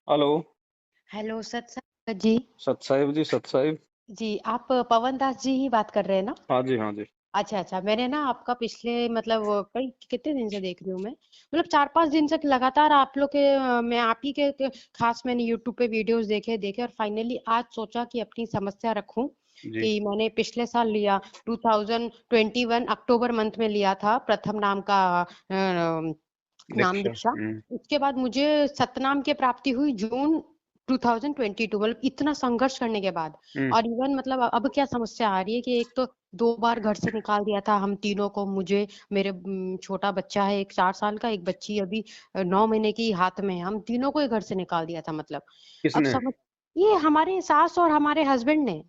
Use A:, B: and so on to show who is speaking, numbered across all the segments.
A: Hello.
B: Hello सत साहिब जी।
A: सत साहिब जी, सत साहिब।
B: जी आप पवन दास जी ही बात कर रहे हैं ना?
A: हाँ जी, हाँ जी।
B: अच्छा अच्छा, मैंने ना आपका पिछले मतलब कई कितने दिन से देख रही हूँ मैं, मतलब 4-5 दिन से लगातार आप लोग के मैं आप ही के खास मैंने यूट्यूब पे वीडियोस देखे देखे और फाइनली आज सोचा कि अपनी समस्या रखूं
A: जी।
B: कि मैंने पिछले साल लिया 2021 अक्टूबर मंथ में लिया था प्रथम नाम का नाम
A: दीक्षा।
B: दीक्षा। उसके बाद मुझे सतनाम की प्राप्ति हुई जून 2022, मतलब इतना संघर्ष करने के बाद।
A: हम्म।
B: और इवन मतलब अब क्या समस्या आ रही है कि एक तो 2 बार घर से निकाल दिया था हम तीनों को, मुझे मेरे छोटा बच्चा है एक 4 साल का, एक बच्ची अभी 9 महीने की हाथ में है, हम तीनों को ही घर से निकाल दिया था मतलब। अब
A: किसने?
B: समझ, ये हमारे सास और हमारे हस्बैंड ने।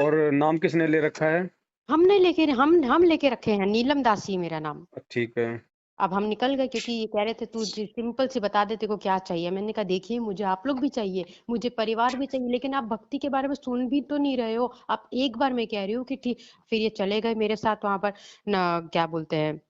A: और नाम किसने ले रखा है?
B: हमने लेके हम लेके रखे हैं, नीलम दासी मेरा नाम।
A: ठीक है।
B: अब हम निकल गए क्योंकि ये कह रहे थे तू सिंपल से बता दे तेरे को क्या चाहिए। मैंने कहा देखिए मुझे आप लोग भी चाहिए, मुझे परिवार भी चाहिए, लेकिन आप भक्ति के बारे में सुन भी तो नहीं रहे हो। आप एक बार मैं कह रही हूँ कि ठीक। फिर ये चले गए मेरे साथ वहां पर ना, क्या बोलते हैं,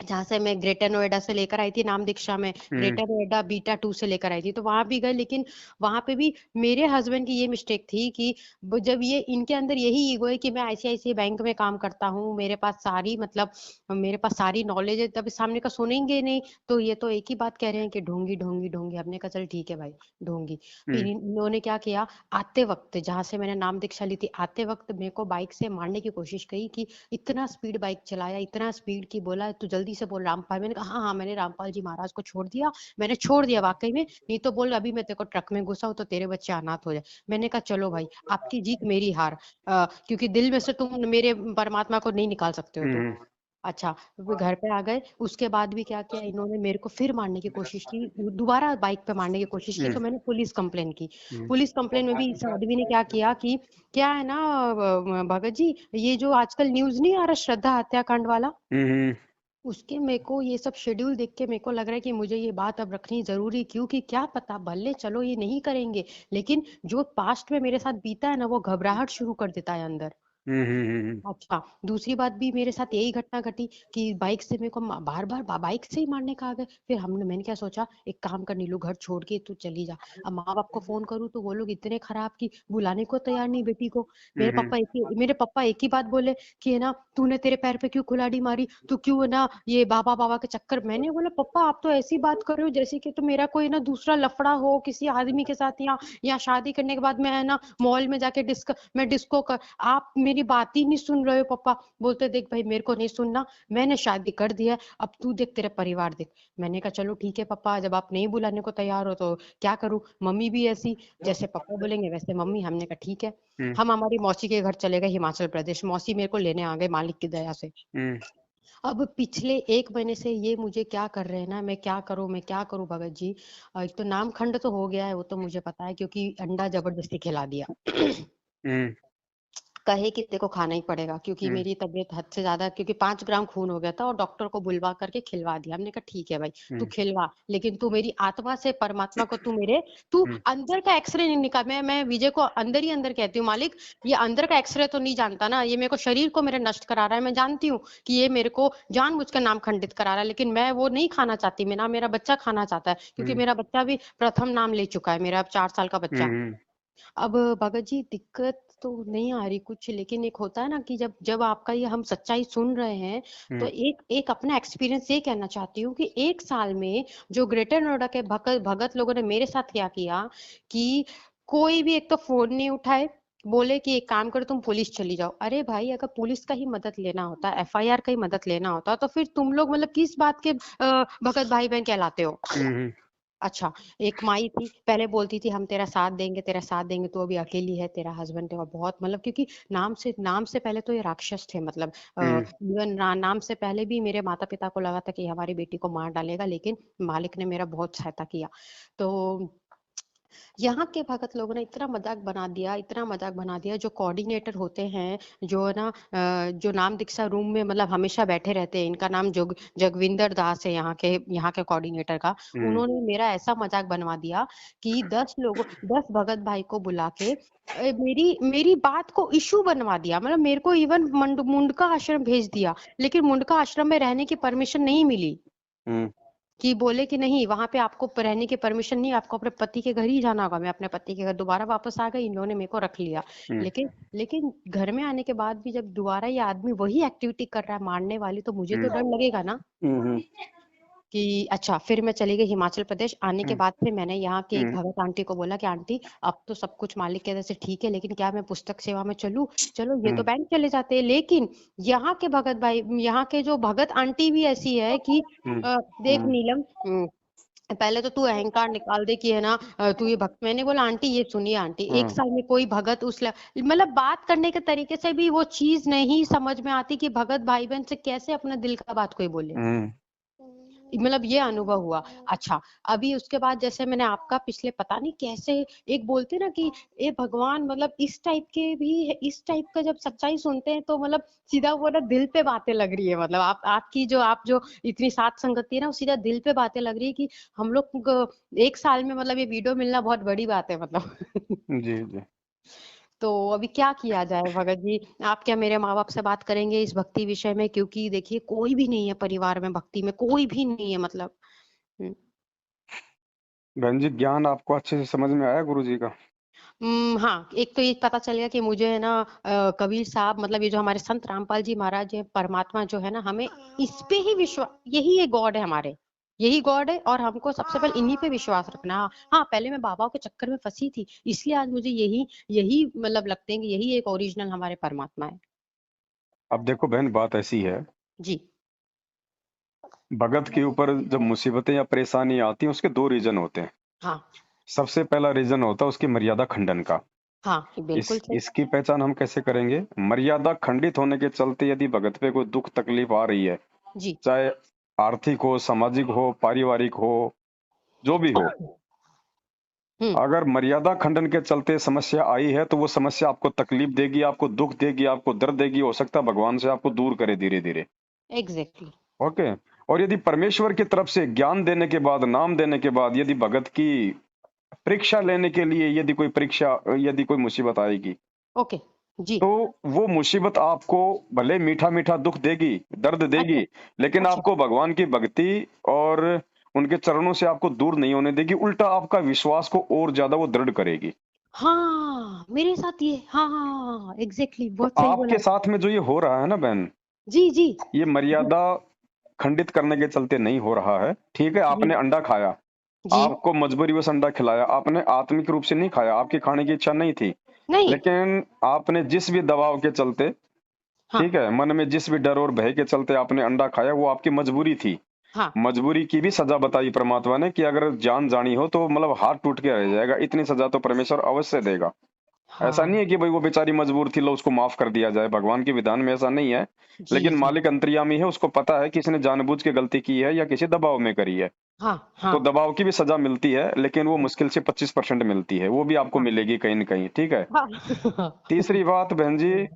B: जहाँ से मैं ग्रेटर नोएडा से लेकर आई थी नाम दीक्षा में,
A: हम्म।
B: ग्रेटर नोएडा बीटा 2 से लेकर आई थी, तो वहां भी गए, लेकिन वहां पे भी मेरे हस्बैंड की ये मिस्टेक थी कि जब ये इनके अंदर यही ईगो है कि मैं आईसीआईसीआई बैंक में काम करता हूँ, मेरे पास सारी मतलब मेरे पास सारी नॉलेज है, तब सामने का सुनेंगे नहीं। तो ये तो एक ही बात कह रहे हैं कि ढोंगी ढोंगी ढोंगी। हमने कहा चल ठीक है भाई, ढोंगी। फिर
A: हम्म।
B: इन्होंने क्या किया, आते वक्त जहां से मैंने नाम दीक्षा ली थी, आते वक्त मेरे को बाइक से मारने की कोशिश की कि इतना स्पीड बाइक चलाया, इतना स्पीड की बोला तू जल्दी से बोल रामपाल। मैंने कहा हाँ हाँ, मैंने रामपाल जी महाराज को छोड़ दिया, मैंने छोड़ दिया वाकई में, नहीं तो बोल अभी मैं तेरे को ट्रक में घुसाऊं तो तेरे बच्चे अनाथ हो जाए। मैंने कहा चलो भाई, आपकी जीत मेरी हार, क्योंकि दिल में से तुम मेरे परमात्मा को नहीं निकाल सकते हो तुम।
A: हम्म।
B: अच्छा, वो घर पे आ गए, उसके बाद भी क्या किया इन्होंने, मेरे को फिर मारने की कोशिश की, दोबारा बाइक पे मारने की कोशिश की,
A: हम्म।
B: तो मैंने पुलिस कंप्लेन की।
A: हम्म।
B: पुलिस कंप्लेन में भी इस आदमी ने क्या किया कि क्या है ना, भगत जी, ये जो आजकल न्यूज नहीं आ रहा श्रद्धा हत्याकांड वाला,
A: हम्म।
B: उसके मेरे को ये सब शेड्यूल देख के मेरे को लग रहा है कि मुझे ये बात अब रखनी जरूरी, क्योंकि क्या पता भले चलो ये नहीं करेंगे, लेकिन जो पास्ट में मेरे साथ बीता है ना, वो घबराहट शुरू कर देता है अंदर।
A: हम्म।
B: अच्छा, दूसरी बात भी मेरे साथ यही घटना घटी कि बाइक से मेरे को बार बार बाइक से ही मारने का आ गए। फिर हमने मैंने क्या सोचा, एक काम कर नीलू, घर छोड़ के तू चली जा। अब माँ बाप को फोन करूँ तो वो लोग इतने खराब कि बुलाने को तैयार नहीं बेटी को।
A: हम्म।
B: मेरे पापा एक ही बात बोले कि है ना, तूने तेरे पैर पे क्यों कुल्हाड़ी मारी, तू क्यों है ना ये बाबा बाबा के चक्कर। मैंने बोला पापा आप तो ऐसी बात कर रहे हो जैसे कि तो मेरा कोई ना दूसरा लफड़ा हो किसी आदमी के साथ, या शादी करने के बाद मैं है ना मॉल में जाके डिस्को कर। आप मेरी बात ही नहीं सुन रहे हो पापा। बोलते देख भाई मेरे को नहीं सुनना, मैंने शादी कर दिया है, अब तू देख तेरा परिवार देख। मैंने कहा चलो ठीक है पापा, जब आप नहीं बुलाने को तैयार हो तो क्या करूं, मम्मी भी ऐसी, जैसे पापा बोलेंगे वैसे मम्मी। हमने कहा ठीक है।
A: हम्म।
B: हम हमारी मौसी के घर चले गए हिमाचल प्रदेश, मौसी मेरे को लेने आ गए मालिक की दया से।
A: हम्म।
B: अब पिछले 1 महीने से ये मुझे क्या कर रहे हैं ना, मैं क्या करूं भगत जी। एक तो नाम खंड तो हो गया है, वो तो मुझे पता है क्योंकि अंडा जबरदस्ती खिला दिया।
A: हम्म।
B: कहे कि तेरे को खाना ही पड़ेगा क्योंकि
A: हम्म।
B: मेरी तबीयत हद से ज्यादा, क्योंकि 5 ग्राम खून हो गया था और डॉक्टर को बुलवा करके खिलवा दिया। हमने कहा ठीक है भाई, तू
A: हम्म।
B: खिलवा, लेकिन तू मेरी आत्मा से परमात्मा को तू
A: हम्म।
B: अंदर का एक्सरे नहीं निकाल। मैं विजय को अंदर ही अंदर कहती हूँ, मालिक ये अंदर का एक्सरे तो नहीं जानता ना, ये मेरे को शरीर को मेरे नष्ट करा रहा है। मैं जानती हूँ कि ये मेरे को जानबूझकर नाम खंडित करा रहा है, लेकिन मैं वो नहीं खाना चाहती, मैं ना मेरा बच्चा खाना चाहता है, क्योंकि
A: हम्म।
B: मेरा बच्चा भी प्रथम नाम ले चुका है, मेरा अब 4 साल का बच्चा।
A: हम्म।
B: अब भगत जी दिक्कत तो नहीं आ रही कुछ, लेकिन एक होता है ना कि जब जब आपका ये हम सच्चाई सुन रहे हैं, तो
A: हम्म।
B: एक एक अपना एक्सपीरियंस ये कहना चाहती हूँ कि 1 साल में जो ग्रेटर नोएडा के भगत भगत लोगों ने मेरे साथ क्या किया कि कोई भी एक तो फोन नहीं उठाए, बोले कि एक काम करो तुम पुलिस चली जाओ। अरे भाई अगर पुलिस का ही मदद लेना होता, एफआईआर का ही मदद लेना होता, तो फिर तुम लोग मतलब किस बात के भगत भाई बहन कहलाते हो।
A: हम्म।
B: अच्छा, एक माई थी पहले बोलती थी हम तेरा साथ देंगे तेरा साथ देंगे, तू अभी अकेली है, तेरा हस्बैंड है और बहुत मतलब, क्योंकि नाम से पहले तो ये राक्षस थे मतलब,
A: हम्म।
B: इवन नाम से पहले भी मेरे माता पिता को लगा था कि हमारी बेटी को मार डालेगा, लेकिन मालिक ने मेरा बहुत सहायता किया। तो यहाँ के भगत लोगों ने इतना मजाक बना दिया, इतना मजाक बना दिया, जो कोऑर्डिनेटर होते हैं, जो है ना जो नाम दीक्षा रूम में मतलब हमेशा बैठे रहते हैं, इनका नाम जगविंदर दास है, यहाँ के कोऑर्डिनेटर का।
A: हम्म।
B: उन्होंने मेरा ऐसा मजाक बनवा दिया कि 10 भगत भाई को बुला के मेरी मेरी बात को इशू बनवा दिया, मतलब मेरे को इवन मुंडका आश्रम भेज दिया, लेकिन मुंडका आश्रम में रहने की परमिशन नहीं मिली।
A: हम्म।
B: कि बोले कि नहीं वहां पे आपको रहने की परमिशन नहीं, आपको अपने पति के घर ही जाना होगा। मैं अपने पति के घर दोबारा वापस आ गई, इन्होंने मेरे को रख लिया।
A: हम्म
B: लेकिन लेकिन घर में आने के बाद भी जब दोबारा ये आदमी वही एक्टिविटी कर रहा है मारने वाली, तो मुझे तो
A: हम्म
B: डर लगेगा ना
A: हम्म
B: कि अच्छा। फिर मैं चली गई हिमाचल प्रदेश। आने के
A: हम्म
B: बाद फिर मैंने यहाँ के एक
A: हम्म
B: भगत आंटी को बोला कि आंटी अब तो सब कुछ मालिक की तरह से ठीक है, लेकिन क्या मैं पुस्तक सेवा में चलूं? चलो ये तो
A: हम्म
B: बैंक चले जाते हैं, लेकिन यहाँ के भगत भाई, यहाँ के जो भगत आंटी भी ऐसी है कि
A: हम्म
B: देख
A: हम्म
B: नीलम, पहले तो तू अहंकार निकाल दे कि है ना तू ये भक्त। मैंने बोला आंटी ये सुनिए आंटी, एक
A: हम्म
B: साल में कोई भगत मतलब बात करने के तरीके से भी वो चीज नहीं समझ में आती कि भगत भाई बहन से कैसे अपना दिल का बात कोई बोले।
A: हम्म
B: मतलब ये अनुभव हुआ। अच्छा, अभी उसके बाद जैसे मैंने आपका पिछले पता नहीं कैसे एक बोलते ना कि ए भगवान, मतलब इस टाइप के भी इस टाइप का जब सच्चाई सुनते हैं तो मतलब सीधा वो ना दिल पे बातें लग रही है। मतलब आप जो इतनी साथ संगति है ना, वो सीधा दिल पे बातें लग रही है कि हम लोग एक साल में मतलब ये वीडियो मिलना बहुत बड़ी बात है मतलब।
A: जी जी।
B: तो अभी क्या किया जाए भगत जी? आप क्या मेरे माँ बाप से बात करेंगे इस भक्ति विषय में? क्योंकि देखिए कोई भी नहीं है परिवार में, भक्ति में कोई भी नहीं है मतलब। हम्म।
A: बहन जी, ज्ञान आपको अच्छे से समझ में आया गुरु जी का?
B: हाँ, एक तो ये पता चल गया कि मुझे है ना कबीर साहब, मतलब ये जो हमारे संत रामपाल जी महाराज है, परमात्मा जो है ना, हमें इस पे ही विश्वास, यही एक गॉड है हमारे, यही गॉड है और हमको सबसे पहले इन्हीं पे विश्वास रखना। हाँ हाँ, पहले मैं बाबाओं के चक्कर में फंसी थी, इसलिए आज मुझे यही यही मतलब लगते हैं कि यही एक ओरिजिनल हमारे परमात्मा है।
A: अब देखो बहन, बात ऐसी है,
B: जी।
A: भगत के ऊपर जब मुसीबतें या परेशानी आती हैं, उसके दो रीजन होते हैं।
B: हाँ
A: सबसे पहला रीजन होता है उसकी मर्यादा खंडन का।
B: हाँ, बिल्कुल सही।
A: इसकी पहचान हम कैसे करेंगे? मर्यादा खंडित होने के चलते यदि भगत पे कोई दुख तकलीफ आ रही है,
B: जी।
A: चाहे आर्थिक हो, सामाजिक हो, पारिवारिक हो, जो भी हो,
B: हम्म।
A: अगर मर्यादा खंडन के चलते समस्या आई है तो वो समस्या आपको तकलीफ देगी, आपको दुख देगी, आपको दर्द देगी, हो सकता है भगवान से आपको दूर करे धीरे धीरे।
B: एग्जैक्टली।
A: ओके। और यदि परमेश्वर की तरफ से ज्ञान देने के बाद, नाम देने के बाद, यदि भगत की परीक्षा लेने के लिए यदि कोई मुसीबत आएगी,
B: ओके। जी।
A: तो वो मुसीबत आपको भले मीठा मीठा दुख देगी, दर्द
B: अच्छा।
A: देगी, लेकिन
B: अच्छा।
A: आपको भगवान की भक्ति और उनके चरणों से आपको दूर नहीं होने देगी, उल्टा आपका विश्वास को और ज्यादा वो दृढ़ करेगी।
B: हाँ मेरे साथ ये, हाँ हाँ हाँ हाँ, एग्जैक्टली,
A: तो
B: बहुत सही बोला।
A: आपके साथ में जो ये हो रहा है ना बहन,
B: जी जी।
A: ये
B: जी
A: मर्यादा खंडित करने के चलते नहीं हो रहा है। ठीक है,
B: जी।
A: आपने अंडा खाया,
B: जी।
A: आपको मजबूरीवश अंडा खिलाया, आपने आत्मिक रूप से नहीं खाया, आपकी खाने की इच्छा नहीं थी,
B: नहीं।
A: लेकिन आपने जिस भी दबाव के चलते,
B: हाँ
A: ठीक है, मन में जिस भी डर और भय के चलते आपने अंडा खाया, वो आपकी मजबूरी थी।
B: हाँ
A: मजबूरी की भी सजा बताई परमात्मा ने कि अगर जान जानी हो तो मतलब हाथ टूट के रह जाएगा, इतनी सजा तो परमेश्वर अवश्य देगा। ऐसा नहीं
B: हाँ।
A: है कि भाई वो बेचारी मजबूर थी, लो उसको माफ कर दिया जाए, भगवान के विधान में ऐसा नहीं है।
B: जी
A: लेकिन
B: जी।
A: मालिक अंतर्यामी है, उसको पता है कि इसने जानबूझ के गलती की है या किसी दबाव में करी है।
B: हाँ हाँ
A: तो दबाव की भी सजा मिलती है, लेकिन वो मुश्किल से 25% मिलती है, वो भी आपको
B: हाँ
A: मिलेगी कहीं न कहीं। ठीक है।
B: हाँ।
A: तीसरी बात बहन जी,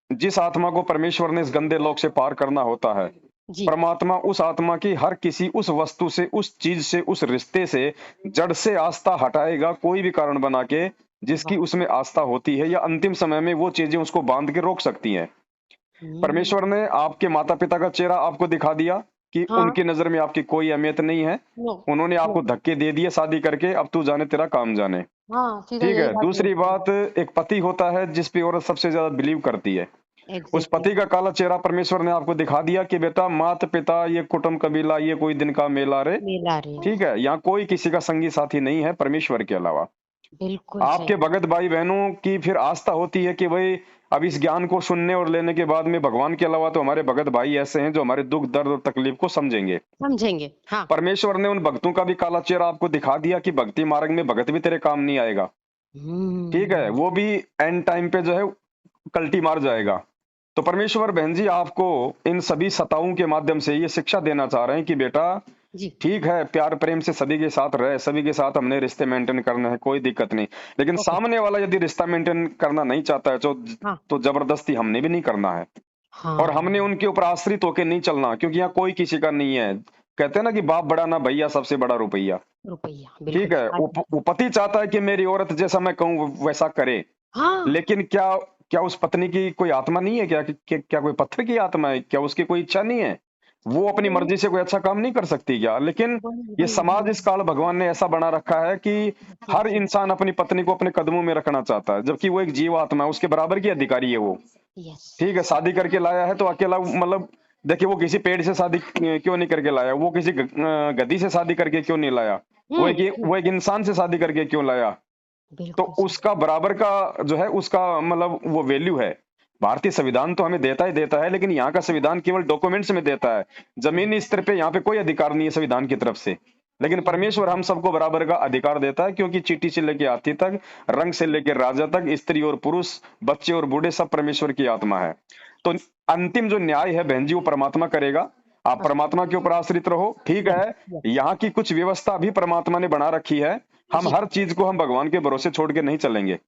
A: जिस आत्मा को परमेश्वर ने इस गंदे लोक से पार करना होता है,
B: जी।
A: परमात्मा उस आत्मा की हर किसी उस वस्तु से, उस चीज से, उस रिश्ते से, जड़ से आस्था हटाएगा, कोई भी कारण बना के जिसकी
B: वाह।
A: उसमें आस्था होती है, या अंतिम समय में वो चीजें उसको बांध के रोक सकती हैं।
B: हम्म।
A: परमेश्वर ने आपके माता पिता का चेहरा आपको दिखा दिया कि
B: हाँ।
A: उनकी नजर में आपकी कोई अहमियत नहीं है।
B: नो।
A: उन्होंने
B: नो।
A: आपको धक्के दे दिए शादी करके, अब तू जाने तेरा काम जाने।
B: हाँ सीधा
A: ठीक
B: यही
A: है।
B: बात
A: दूसरी
B: बोलते हैं।
A: बात, एक पति होता है जिस पे औरत सबसे ज्यादा बिलीव करती है। उस
B: एग्जैक्टली।
A: पति का काला चेहरा परमेश्वर ने आपको दिखा दिया कि बेटा, माता पिता, ये कुटुंब कबीला, ये कोई दिन का मेला रे।
B: मिला रहे।
A: ठीक है, यहाँ कोई किसी का संगी साथी नहीं है परमेश्वर के अलावा।
B: बिल्कुल
A: आपके
B: सही।
A: भगत भाई बहनों की फिर आस्था होती है कि भाई अब इस ज्ञान को सुनने और लेने के बाद में भगवान के अलावा तो हमारे भगत भाई ऐसे हैं जो हमारे दुख दर्द और तकलीफ को समझेंगे।
B: समझेंगे हाँ।
A: परमेश्वर ने उन भक्तों का भी काला चेहरा आपको दिखा दिया कि भक्ति मार्ग में भगत भी तेरे काम नहीं आएगा। ठीक है,
B: हम्म।
A: वो भी एंड टाइम पे जो है कल्टी मार जाएगा। तो परमेश्वर बहन जी आपको इन सभी सताओं के माध्यम से ये शिक्षा देना चाह रहे हैं कि बेटा,
B: जी।
A: ठीक है, प्यार प्रेम से सभी के साथ रहे, सभी के साथ हमने रिश्ते मेंटेन करने हैं, कोई दिक्कत नहीं। लेकिन
B: ओके।
A: सामने वाला यदि रिश्ता मेंटेन करना नहीं चाहता है
B: हाँ
A: तो जबरदस्ती हमने भी नहीं करना है। और हमने
B: हाँ।
A: उनके ऊपर आश्रित होकर नहीं चलना, क्योंकि यहाँ कोई किसी का नहीं है। कहते हैं ना कि बाप बड़ा ना भैया, सबसे बड़ा रुपया।
B: रुपया बिल्कुल।
A: ठीक है,
B: आज।
A: वो पति चाहता है कि मेरी औरत जैसा मैं कहूँ वैसा करे,
B: हाँ।
A: लेकिन क्या क्या उस पत्नी की कोई आत्मा नहीं है क्या? क्या कोई पत्थर की आत्मा है क्या? उसकी कोई इच्छा नहीं है? वो अपनी
B: वही
A: मर्जी से कोई अच्छा काम नहीं कर सकती क्या? लेकिन
B: वही
A: ये
B: वही
A: समाज,
B: वही
A: इस काल भगवान ने ऐसा बना रखा है कि
B: जी
A: हर
B: जी
A: इंसान अपनी पत्नी को अपने कदमों में रखना चाहता है, जबकि वो एक जीव आत्मा है, उसके बराबर की अधिकारी है वो।
B: यस
A: ठीक है, शादी करके लाया है तो अकेला, मतलब देखिए वो किसी पेड़ से शादी क्यों नहीं करके लाया, वो किसी गधी से शादी करके क्यों नहीं लाया, वो एक इंसान से शादी करके क्यों लाया? तो
B: बिल्कुल सही
A: उसका बराबर का जो है उसका मतलब वो वैल्यू है। भारतीय संविधान तो हमें देता ही देता है, लेकिन यहाँ का संविधान केवल डॉक्यूमेंट्स में देता है। जमीनी स्तर पे यहाँ पे कोई अधिकार नहीं है संविधान की तरफ से। लेकिन परमेश्वर हम सबको बराबर का अधिकार देता है, क्योंकि चींटी से लेकर हाथी तक, रंग से लेकर राजा तक, स्त्री और पुरुष, बच्चे और बूढ़े, सब परमेश्वर की आत्मा है। तो अंतिम जो न्याय है बहन जी, वो परमात्मा करेगा। आप परमात्मा के ऊपर आश्रित रहो, ठीक
B: यस
A: है।
B: यस
A: यहाँ की कुछ व्यवस्था भी परमात्मा ने बना रखी है। हम
B: जी
A: हर चीज को हम भगवान के भरोसे छोड़ के नहीं चलेंगे।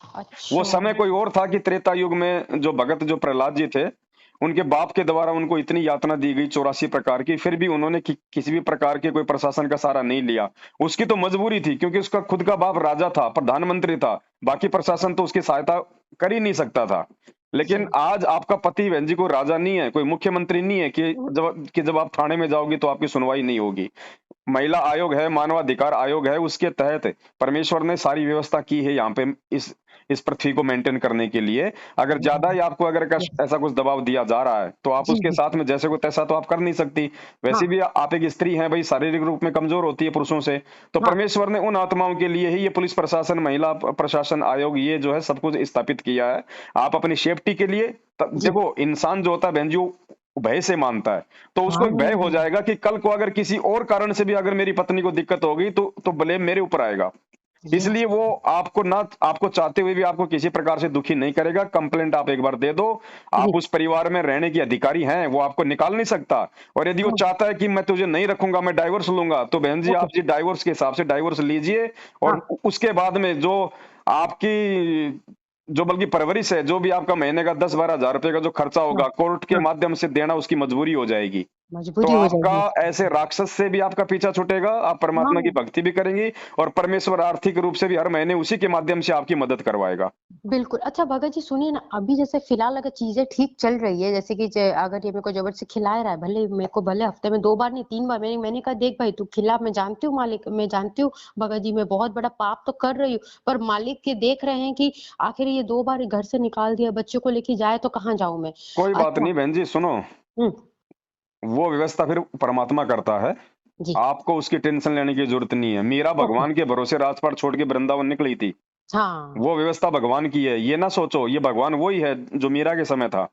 A: वो
B: अच्छा
A: समय कोई और था कि त्रेता युग में जो भगत, जो प्रहलाद जी थे, उनके बाप के द्वारा उनको इतनी यातना दी गई 84 प्रकार की, फिर भी उन्होंने किसी भी प्रकार के कोई प्रशासन का सहारा नहीं लिया। उसकी तो मजबूरी थी, क्योंकि उसका खुद का बाप राजा था, प्रधानमंत्री था, बाकी प्रशासन तो उसकी सहायता कर ही नहीं सकता था। लेकिन
B: सही
A: आज आपका पति बहन जी को राजा नहीं है, कोई मुख्यमंत्री नहीं है कि जब आप थाने में जाओगे तो आपकी सुनवाई नहीं होगी। महिला आयोग है, मानवाधिकार आयोग है, उसके तहत परमेश्वर ने सारी व्यवस्था की है यहाँ पे, इस पृथ्वी को मेंटेन करने के लिए। अगर ज्यादा ही आपको अगर
B: यस
A: ऐसा कुछ दबाव दिया जा रहा है तो आप
B: जी
A: उसके
B: जी
A: साथ में जैसे को तैसा तो आप कर नहीं सकती। वैसे
B: हाँ
A: भी आप एक स्त्री हैं भाई, शारीरिक रूप में कमजोर होती है पुरुषों से। तो
B: हाँ
A: परमेश्वर ने उन आत्माओं के लिए ही ये पुलिस प्रशासन, महिला प्रशासन आयोग, ये जो है सब कुछ स्थापित किया है। आप अपनी सेफ्टी के लिए
B: जी
A: देखो, इंसान जो होता है बहन जी, वो भय से मानता है। तो उसको एक भय हो
B: हाँ
A: जाएगा कि कल को अगर किसी और कारण से भी अगर मेरी पत्नी को दिक्कत होगी तो ब्लेम मेरे ऊपर आएगा।
B: यस
A: इसलिए वो आपको चाहते हुए भी आपको किसी प्रकार से दुखी नहीं करेगा। कंप्लेंट आप एक बार दे दो,
B: जी
A: आप उस परिवार में रहने की अधिकारी हैं, वो आपको निकाल नहीं सकता। और यदि वो
B: हाँ
A: चाहता है कि मैं तुझे नहीं रखूंगा, मैं डाइवोर्स लूंगा, तो बहन जी
B: ओके
A: आप जी डाइवोर्स के हिसाब से डाइवोर्स लीजिए।
B: हाँ
A: और उसके बाद में जो आपकी जो बल्कि परवरिश है, जो भी आपका महीने का 10-12 हजार रुपए का जो खर्चा
B: हाँ
A: होगा, कोर्ट के
B: हाँ
A: माध्यम से देना उसकी मजबूरी हो जाएगी। तो
B: मजबूरी हो
A: आपका
B: जाएगी
A: ऐसे राक्षस से भी आपका पीछा छूटेगा, आप परमात्मा की
B: हाँ
A: भक्ति भी करेंगी, और परमेश्वर आर्थिक रूप से भी हर महीने उसी के माध्यम से आपकी मदद करवाएगा।
B: बिल्कुल। अच्छा भगत जी सुनिए ना, अभी जैसे फ़िलहाल अगर चीज़ें ठीक चल रही है, जैसे कि अगर ये मेरे को ज़बरदस्ती खिला रहा है, भले मेरे को भले हफ़्ते में 2 बार नहीं 3 बार, मैंने कहा देख भाई तू खिला, मैं जानती हूँ मालिक, मैं जानती हूँ भगत जी मैं बहुत बड़ा पाप तो कर रही हूँ, पर मालिक के देख रहे हैं कि आखिर ये 2 बार घर से निकाल दिया, बच्चे को लेके जाए तो कहाँ जाऊँ मैं?
A: कोई बात
B: अच्छा
A: नहीं बहन जी, सुनो,
B: हुँ,
A: वो व्यवस्था फिर परमात्मा करता है।
B: जी,
A: आपको उसकी टेंशन लेने की जरूरत नहीं है। मीरा
B: ओके,
A: भगवान के भरोसे राजपाट छोड़ के वृंदावन निकली थी।
B: हाँ,
A: वो व्यवस्था भगवान की है, ये ना सोचो ये भगवान वही है जो मीरा के समय था।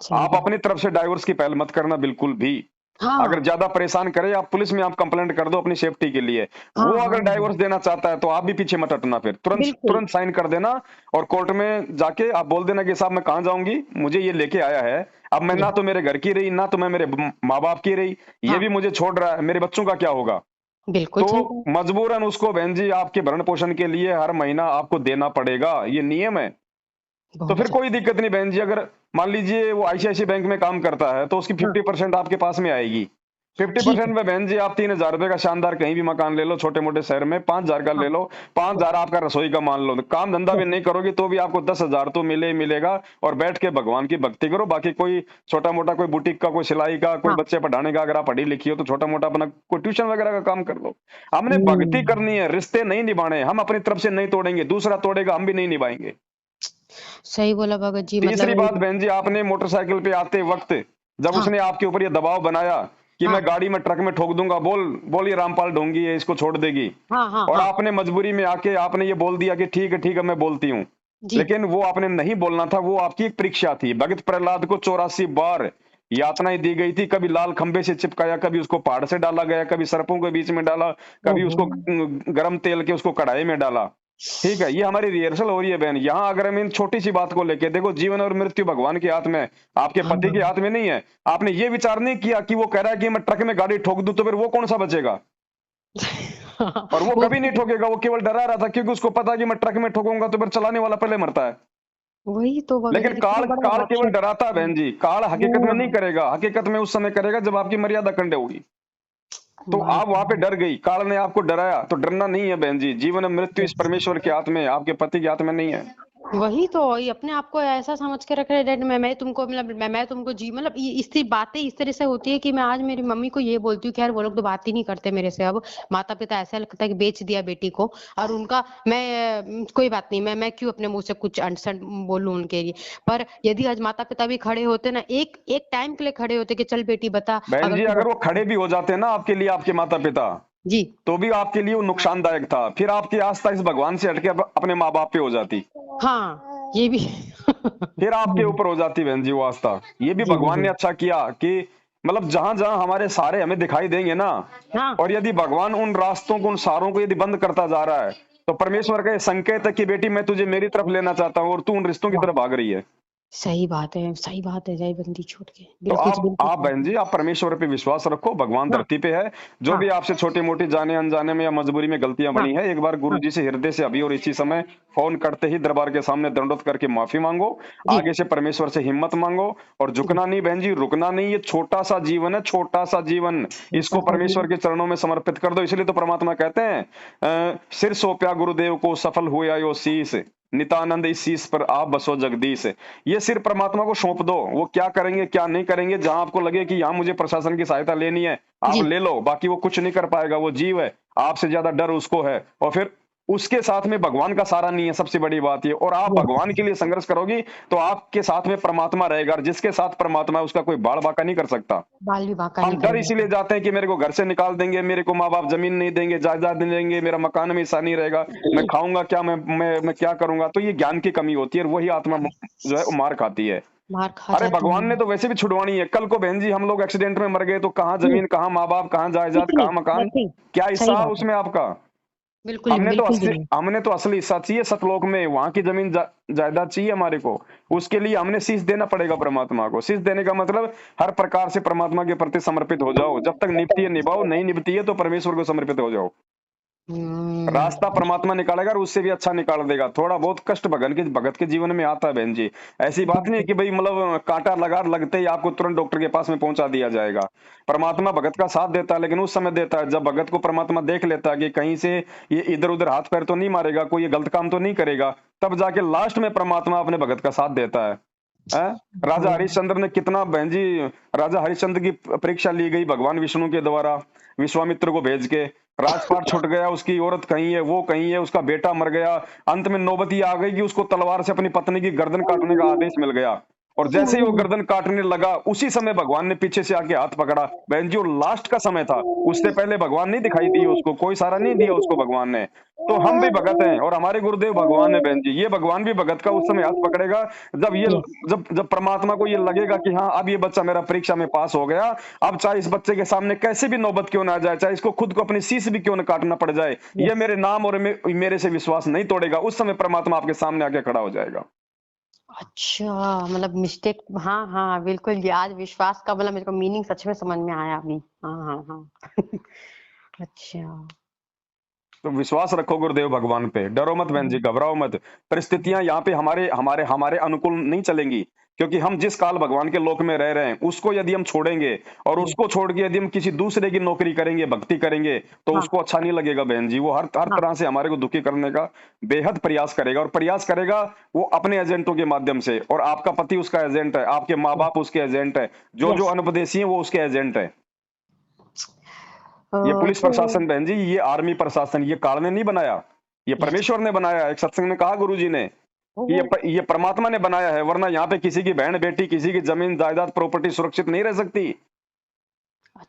B: सही
A: आप
B: बात।
A: अपनी तरफ से डाइवोर्स की पहल मत करना बिल्कुल भी। अगर
B: हाँ,
A: ज्यादा परेशान करे, आप पुलिस में आप कंप्लेंट कर दो अपनी सेफ्टी के लिए।
B: हाँ,
A: वो
B: हाँ,
A: अगर
B: हाँ,
A: डाइवोर्स देना चाहता है तो आप भी पीछे मत हटना, फिर तुरंत
B: बिल्कुल,
A: तुरंत साइन कर देना। और कोर्ट में जाके आप बोल देना कि साहब मैं कहाँ जाऊंगी, मुझे ये लेके आया है। अब मैं
B: जी,
A: ना तो मेरे घर की रही, ना तो मैं मेरे माँ बाप की रही, ये
B: हाँ,
A: भी मुझे छोड़ रहा है, मेरे बच्चों का क्या होगा?
B: बिल्कुल
A: तो
B: सही बात,
A: मजबूरन उसको बहन जी आपके भरण पोषण के लिए हर महीना आपको देना पड़ेगा, ये नियम है। तो
B: बहुत
A: फिर
B: सही।
A: कोई दिक्कत नहीं बहन जी। अगर मान लीजिए वो आईसीआईसी बैंक में काम करता है तो उसकी
B: हाँ,
A: 50% आपके पास में आएगी।
B: ठीक
A: 50%
B: है,
A: में बहन जी आप 3,000 रुपए का शानदार कहीं भी मकान ले लो, छोटे मोटे शहर में 5,000 का
B: हाँ,
A: ले लो, 5,000 आपका रसोई का मान लो, काम धंधा भी नहीं करोगे तो भी आपको 10,000 तो मिले ही मिलेगा। और बैठ के भगवान की भक्ति करो। बाकी कोई छोटा मोटा कोई बुटीक का, कोई सिलाई का, कोई
B: हाँ,
A: बच्चे पढ़ाने का, अगर आप पढ़ी लिखी हो तो छोटा मोटा अपना कोई ट्यूशन वगैरह का काम कर लो। हमने भक्ति
B: हुँ।
A: करनी है, रिश्ते नहीं निभाने। हम अपनी तरफ से नहीं तोड़ेंगे, दूसरा तोड़ेगा, हम भी नहीं निभाएंगे।
B: सही बोला भगत जी
A: तीसरी
B: मतलब
A: बात बहन जी, आपने मोटरसाइकिल पे आते वक्त जब
B: हाँ,
A: उसने आपके ऊपर ये दबाव बनाया कि
B: हाँ,
A: मैं गाड़ी में ट्रक में ठोक दूंगा, बोल ये रामपाल ढोंगी है, इसको छोड़ देगी।
B: हाँ, हाँ,
A: और
B: हाँ,
A: आपने मजबूरी में आके आपने ये बोल दिया कि ठीक है मैं बोलती हूँ।
B: जी,
A: लेकिन वो आपने नहीं बोलना था, वो आपकी एक परीक्षा थी। भगत प्रहलाद को 84 बार यातनाएं दी गई थी। कभी लाल खंबे से चिपकाया, कभी उसको पहाड़ से डाला गया, कभी सर्पों के बीच में डाला, कभी
B: ओहो!
A: उसको गरम तेल के उसको कढ़ाई में डाला। ठीक है, ये हमारी रिहर्सल हो रही है बहन। यहाँ अगर हम इन छोटी सी बात को लेके देखो, जीवन और मृत्यु भगवान के हाथ में है, आपके
B: हाँ,
A: पति के हाथ में नहीं है। आपने ये विचार नहीं किया कि वो कह रहा है कि मैं ट्रक में गाड़ी ठोक दूं, तो फिर वो कौन सा बचेगा? और वो
B: वो
A: कभी नहीं ठोकेगा, वो केवल डरा रहा था, क्योंकि उसको पता है कि मैं ट्रक में ठोकूंगा तो फिर चलाने वाला पहले मरता है।
B: वही तो भगत
A: लेकिन
B: जी कितना
A: काल
B: बड़ा
A: काल केवल
B: राक्षस
A: डराता है बहन जी, काल हकीकत में नहीं
B: हाँ,
A: करेगा। हकीकत में उस समय करेगा जब आपकी मर्यादा खंडे होगी। तो
B: माय
A: आप वहां पे
B: गॉड!
A: डर गई, काल ने आपको डराया, तो डरना नहीं है बहन जी। जीवन और मृत्यु इस
B: यस,
A: परमेश्वर के हाथ में है, आपके पति के हाथ में नहीं है।
B: वही तो, ये अपने आप को ऐसा समझ के रख रहे हैं, मैं तुमको मतलब मैं तुमको जी मतलब इसकी बातें इस तरह से होती है कि मैं आज मेरी मम्मी को ये बोलती हूँ कि यार वो लोग तो बात ही नहीं करते मेरे से अब। माता पिता ऐसा लगता है कि बेच दिया बेटी को, और उनका मैं कोई बात नहीं, मैं क्यों अपने मुंह से कुछ अनसन बोलूं उनके लिए। पर यदि आज माता पिता भी खड़े होते ना, एक एक टाइम के लिए खड़े होते कि चल बेटी बता,
A: बहन
B: अगर
A: जी,
B: तू
A: अगर वो
B: बता।
A: खड़े भी हो जाते ना आपके लिए, आपके माता पिता,
B: जी।
A: तो भी आपके लिए वो नुकसानदायक था, फिर आपकी आस्था इस भगवान से हटके अपने माँ बाप पे हो जाती,
B: हाँ ये भी।
A: फिर आपके ऊपर हो जाती बहन जी वो आस्था। ये भी
B: जी जी
A: भगवान
B: जी।
A: ने अच्छा किया कि मतलब जहां जहां हमारे सारे हमें दिखाई देंगे ना,
B: हाँ
A: और यदि भगवान उन रास्तों को, उन सारों को यदि बंद करता जा रहा है, तो परमेश्वर का ये संकेत है कि बेटी मैं तुझे मेरी तरफ लेना चाहता हूँ और तू उन रिश्तों की
B: वाह,
A: तरफ भाग रही है।
B: सही बात है, जय बंदी छोड़ के,
A: तो
B: बिल्कुल बिल्कुल
A: आप
B: सही।
A: बहन जी, आप परमेश्वर पे विश्वास रखो, भगवान
B: हाँ
A: धरती पे है। जो
B: हाँ
A: भी आपसे छोटी मोटी जाने अनजाने में या मजबूरी में गलतियां
B: हाँ
A: बनी है, एक बार गुरु
B: हाँ।
A: जी से हृदय से अभी और इसी समय फोन करते ही दरबार के सामने दंडोत करके माफी मांगो।
B: जी
A: आगे से परमेश्वर से हिम्मत मांगो, और
B: जी।
A: झुकना नहीं बहन जी, रुकना नहीं। ये छोटा सा जीवन है, छोटा सा जीवन,
B: छोटा
A: इसको
B: सा
A: परमेश्वर
B: जीवन।
A: के चरणों में समर्पित कर दो। इसलिए तो परमात्मा कहते हैं, सिर सौंपया गुरुदेव को, सफल हुआ यो शीस, नितानंद इस शीस पर आप बसो जगदीश। ये सिर्फ परमात्मा को सौंप दो, वो क्या करेंगे क्या नहीं करेंगे, जहां आपको लगे कि यहाँ मुझे प्रशासन की सहायता लेनी है, आप
B: जी।
A: ले लो, बाकी वो कुछ नहीं कर पाएगा। वो जीव है, आपसे ज्यादा डर उसको है, और फिर उसके साथ में भगवान का सारा नहीं है, सबसे बड़ी बात ये। और आप
B: यस।
A: भगवान के लिए संघर्ष करोगी तो आपके साथ में परमात्मा रहेगा, और जिसके साथ परमात्मा है उसका कोई बाड़ बाका नहीं कर सकता।
B: बाल भी बांका नहीं
A: हम डर
B: करेगा।
A: इसीलिए जाते हैं कि मेरे को घर से निकाल देंगे, मेरे को माँ बाप जमीन नहीं देंगे, जायदाद नहीं देंगे, मेरा मकान में हिस्सा नहीं रहेगा, मैं खाऊंगा क्या, मैं क्या करूंगा। तो ये ज्ञान की कमी होती है, और वही आत्मा जो है वो मार खाती है।
B: मार खा
A: अरे
B: जाती
A: भगवान ने
B: है।
A: तो वैसे भी छुड़वानी है। कल को बहन जी हम लोग एक्सीडेंट में मर गए तो कहाँ
B: हम्म,
A: जमीन, कहाँ माँ बाप, कहाँ जायदाद,
B: कुछ नहीं,
A: कहाँ मकान,
B: नथिंग।
A: क्या
B: सही
A: हिस्सा
B: बात है।
A: उसमें आपका।
B: बिल्कुल बिल्कुल भी नहीं।
A: हमने तो असली हिस्सा चाहिए सतलोक में, वहां की जमीन जायदाद चाहिए हमारे को। उसके लिए हमने शीश देना पड़ेगा परमात्मा को। शीश देने का मतलब हर प्रकार से परमात्मा के प्रति समर्पित हो जाओ। जब तक निभती है निभाओ, नहीं निभती है तो परमेश्वर को समर्पित हो जाओ। रास्ता
B: हम्म।
A: परमात्मा निकालेगा, और उससे भी अच्छा निकाल देगा। थोड़ा बहुत कष्ट भगत के जीवन में आता है बहन जी। ऐसी बात नहीं है
B: बिल्कुल।
A: कि भाई मतलब कांटा लगा लगते ही आपको तुरंत डॉक्टर के पास में पहुंचा दिया जाएगा। परमात्मा भगत का साथ देता है, लेकिन उस समय देता है जब भगत को परमात्मा देख लेता है कि कहीं से ये इधर उधर हाथ पैर तो नहीं मारेगा, कोई ये गलत काम तो नहीं करेगा, तब जाके लास्ट में परमात्मा अपने भगत का साथ देता है। हैं? राजा
B: हाँ।
A: हरिश्चंद्र ने कितना बहन जी, राजा हरिश्चंद्र की परीक्षा ली गई भगवान विष्णु के द्वारा, विश्वामित्र को भेज के। राजपाट छूट गया, उसकी औरत कहीं है, वो कहीं है, उसका बेटा मर गया। अंत में नौबत ये आ गई कि उसको तलवार से अपनी पत्नी की गर्दन काटने का आदेश मिल गया। और जैसे ही वो गर्दन काटने लगा, उसी समय भगवान ने पीछे से आके हाथ पकड़ा। बहन जी वो लास्ट का समय था, उससे पहले भगवान नहीं दिखाई दी उसको, कोई सहारा नहीं दिया उसको भगवान ने। तो हम भी भगत हैं, और हमारे गुरुदेव भगवान है बहन जी। ये भगवान भी भगत का उस समय हाथ पकड़ेगा जब ये,
B: यस।
A: जब परमात्मा को ये लगेगा कि हाँ अब ये बच्चा मेरा परीक्षा में पास हो गया। अब चाहे इस बच्चे के सामने कैसे भी नौबत क्यों ना आ जाए, चाहे इसको खुद को अपनी शीश भी क्यों ना काटना पड़ जाए, ये
B: यस।
A: मेरे नाम और मेरे से विश्वास नहीं तोड़ेगा। उस समय परमात्मा आपके सामने आके खड़ा हो जाएगा।
B: अच्छा, मतलब मिस्टेक, हाँ हाँ बिल्कुल, ये आज विश्वास का मतलब मेरे को मीनिंग सच में समझ में आया अभी। हाँ हाँ हाँ। अच्छा।
A: तो विश्वास रखो गुरुदेव भगवान पे, डरो मत बहन जी, घबराओ मत। परिस्थितियां यहाँ पे हमारे हमारे हमारे अनुकूल नहीं चलेंगी, क्योंकि हम जिस काल भगवान के लोक में रह रहे हैं उसको यदि हम छोड़ेंगे, और
B: जी।
A: उसको छोड़ के यदि हम किसी दूसरे की नौकरी करेंगे, भक्ति करेंगे, तो
B: हाँ
A: उसको अच्छा नहीं लगेगा बहन जी। वो हर हर
B: हाँ।
A: तरह से हमारे को दुखी करने का बेहद प्रयास करेगा, और प्रयास करेगा वो अपने एजेंटों के माध्यम से। और आपका पति उसका एजेंट है, आपके माँ
B: यस।
A: बाप उसके एजेंट है, जो जो
B: यस।
A: अनुपदेशी है वो उसके एजेंट है। ये पुलिस
B: तो
A: प्रशासन बहन जी, ये आर्मी प्रशासन, ये काल ने नहीं बनाया, ये
B: यस।
A: परमेश्वर ने बनाया। एक सत्संग में कहा गुरु जी ने कि
B: ओ,
A: ये परमात्मा ने बनाया है, वरना यहाँ पे किसी की बहन बेटी, किसी की जमीन जायदाद प्रॉपर्टी सुरक्षित नहीं रह सकती।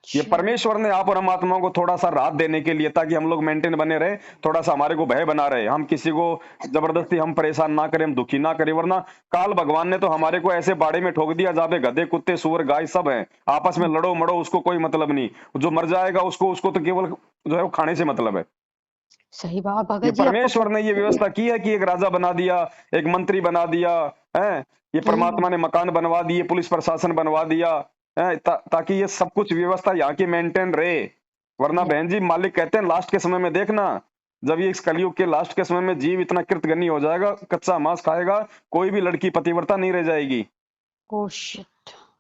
A: ये
B: अच्छा।
A: परमेश्वर ने आप और हम आत्माओं को थोड़ा सा राहत देने के लिए, ताकि हम लोग मेंटेन बने रहे, थोड़ा सा हमारे को भय बना रहे, हम किसी को जबरदस्ती हम परेशान ना करें, हम दुखी ना करें। वरना काल भगवान ने तो हमारे को ऐसे बाड़े में ठोक दिया जहाँ पे गधे कुत्ते सुअर गाय सब हैं, आपस में लड़ो मड़ो, उसको कोई मतलब नहीं। जो मर जाएगा उसको उसको तो केवल जो है वो खाने से मतलब है।
B: सही बात
A: ये
B: भगत जी, आपको
A: परमेश्वर ने ये व्यवस्था की है कि एक राजा बना दिया, एक मंत्री बना दिया है। ये
B: हम्म।
A: परमात्मा ने मकान बनवा दिए, पुलिस प्रशासन बनवा दिया है, ताकि ये सब कुछ व्यवस्था यहाँ की मेंटेन रहे। वरना
B: यस।
A: बहन जी मालिक कहते हैं लास्ट के समय में देखना, जब ये इस कलयुग के लास्ट के समय में जीव इतना कृतघ्नी हो जाएगा, कच्चा मांस खाएगा, कोई भी लड़की पतिव्रता नहीं रह जाएगी।
B: Oh shit.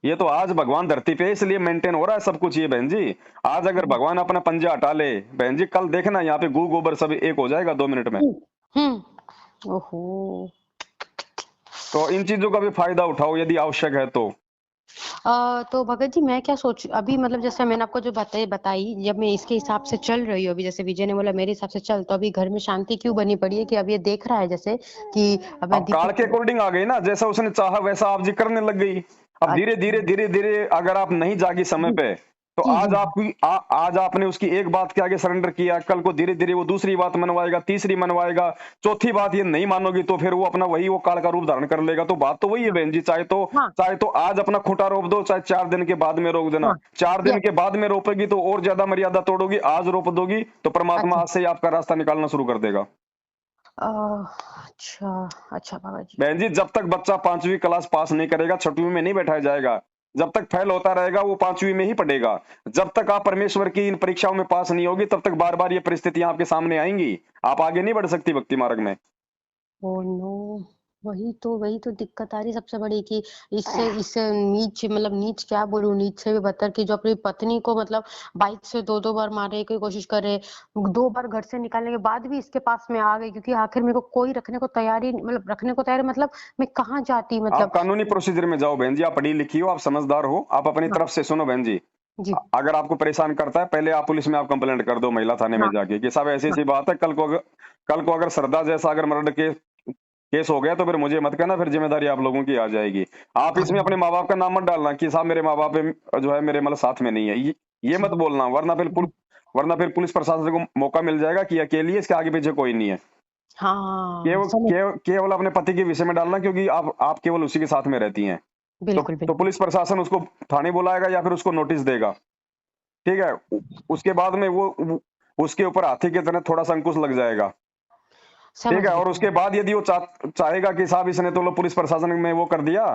A: ये तो आज भगवान धरती पे है, इसलिए मेंटेन हो रहा है सब कुछ ये बहन जी। आज अगर भगवान अपना पंजा हटा ले बहन जी, कल देखना यहाँ पे गू गोबर सब एक हो जाएगा 2 मिनट में।
B: हम्म। ओहो।
A: तो इन चीजों का भी फायदा उठाओ यदि आवश्यक है तो।
B: तो भगत जी मैं क्या सोच अभी मतलब जैसे मैंने आपको जो बताई जब मैं इसके हिसाब से चल रही हूँ अभी जैसे विजय ने बोला मेरे हिसाब से चल तो अभी घर में शांति क्यों बनी पड़ी है कि अब ये देख रहा है जैसे कि अब मैं
A: अब काल के
B: दीपक
A: अकॉर्डिंग आ गई ना, जैसा उसने चाहा वैसा आप जी करने लग गई। अब धीरे धीरे
B: अच्छा
A: धीरे धीरे अगर आप नहीं जागी समय
B: जी
A: पे, तो
B: जी
A: आज
B: जी
A: आपकी आज आपने उसकी एक बात के आगे सरेंडर किया, कल को धीरे धीरे वो दूसरी बात मनवाएगा, तीसरी मनवाएगा, चौथी बात ये नहीं मानोगी तो फिर वो अपना वो काल का रूप धारण कर लेगा। तो बात तो वही है
B: हाँ
A: बहन जी,
B: हाँ
A: चाहे तो आज अपना खूंटा रोप दो, चाहे 4 दिन के बाद में रोक देना।
B: हाँ
A: 4 दिन
B: यस
A: के बाद में रोपेगी तो और ज्यादा मर्यादा तोड़ोगी, आज रोप दोगी तो परमात्मा
B: अच्छा
A: आज से ही आपका रास्ता निकालना शुरू कर देगा।
B: अच्छा अच्छा बाबा जी
A: बहन जी, जब तक बच्चा 5वीं क्लास पास नहीं करेगा, 6वीं में नहीं बैठाया जाएगा। जब तक फेल होता रहेगा वो 5वीं में ही पढ़ेगा। जब तक आप परमेश्वर की इन परीक्षाओं में पास नहीं होगी, तब तक बार बार ये परिस्थितियां आपके सामने आएंगी। आप आगे नहीं बढ़ सकती भक्ति मार्ग में।
B: ओ नो वही तो दिक्कत आ रही सबसे बड़ी कि इससे इससे नीच मतलब नीच क्या बोलूं नीच से भी बदतर कि जो अपनी पत्नी को मतलब बाइक से दो बार मारने की कोशिश करे 2 बार घर से निकालने के बाद भी इसके पास में आ गई क्योंकि आखिर मेरे को कोई रखने को तैयारी मतलब रखने को तैयार मतलब मैं कहाँ जाती
A: आप
B: मतलब
A: कानूनी प्रोसीजर में जाओ बहन जी, आप पढ़ी लिखी हो, आप समझदार हो, आप अपनी
B: हाँ
A: तरफ से सुनो बहन जी।
B: जी
A: अगर आपको परेशान करता है, पहले आप पुलिस में आप कंप्लेंट कर दो, महिला थाने में
B: हाँ
A: जाके कि साहब ऐसी
B: हाँ
A: ऐसी बात है, कल को अगर श्रद्धा जैसा अगर मर्डर के केस हो गया तो फिर मुझे मत कहना, फिर जिम्मेदारी आप लोगों की आ जाएगी। आप इसमें
B: हाँ
A: अपने माँ बाप का नाम मत डालना कि साहब मेरे माँ बाप जो है मेरे मतलब साथ में नहीं है, ये मत बोलना, वरना फिर पुलिस प्रशासन को मौका मिल जाएगा कि अकेली है, इसके आगे पीछे कोई नहीं है।
B: हाँ
A: केवल
B: समझ
A: केवल अपने पति के विषय में डालना, क्योंकि आप केवल उसी के साथ में रहती हैं। तो
B: बिल्कुल
A: तो
B: बिल्कुल
A: पुलिस प्रशासन उसको थाने बुलाएगा या फिर उसको नोटिस देगा। ठीक है, उसके बाद में उसके ऊपर हाथी की तरह थोड़ा सा अंकुश लग जाएगा। ठीक
B: समझ
A: है,
B: गई
A: और उसके बाद यदि वो चाहेगा कि साहब इसने तो लो पुलिस प्रशासन में वो कर दिया,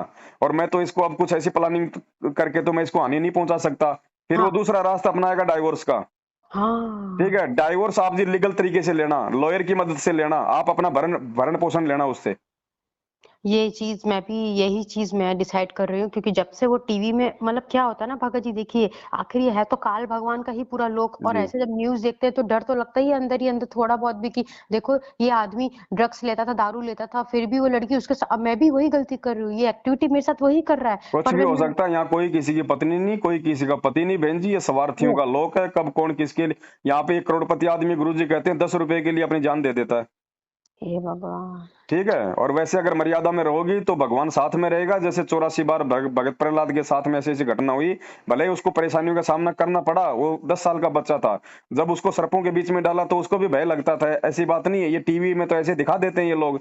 A: और मैं तो इसको अब कुछ ऐसी प्लानिंग करके तो मैं इसको हानि नहीं पहुंचा सकता, फिर वो
B: हाँ
A: दूसरा रास्ता अपनाएगा डाइवोर्स का। ठीक
B: हाँ
A: है, डाइवोर्स आप जी लीगल तरीके से लेना, लॉयर की मदद से लेना, आप अपना भरण भरण पोषण लेना उससे।
B: यही चीज मैं डिसाइड कर रही हूँ क्योंकि जब से वो टीवी में मतलब क्या होता है ना भगत जी देखिए आखिर ये है तो काल भगवान का ही पूरा लोक और
A: जी।
B: ऐसे जब न्यूज देखते हैं तो डर तो लगता ही अंदर थोड़ा बहुत भी कि देखो ये आदमी ड्रग्स लेता था दारू लेता था फिर भी वो लड़की उसके साथ अब मैं भी वही गलती कर रही हूँ ये एक्टिविटी मेरे साथ वही कर रहा है
A: कुछ
B: पर
A: भी
B: जब
A: हो
B: मैं
A: सकता है, यहाँ कोई किसी की पत्नी नहीं, कोई किसी का पति नहीं बहन जी, ये स्वार्थियों
B: वो
A: का लोक है, कब कौन किसके लिए। यहाँ पे एक करोड़पति आदमी, गुरु जी कहते हैं, 10 रुपए के लिए अपनी जान दे देता है।
B: हे भगवान
A: ठीक है, और वैसे अगर मर्यादा में रहोगी तो भगवान साथ में रहेगा। जैसे 84 बार भगत प्रहलाद के साथ में ऐसी ऐसी घटना हुई, भले ही उसको परेशानियों का सामना करना पड़ा, वो 10 साल का बच्चा था, जब उसको सर्पों के बीच में डाला तो उसको भी भय लगता था। ऐसी बात नहीं है, ये टीवी में तो ऐसे दिखा देते हैं ये लोग,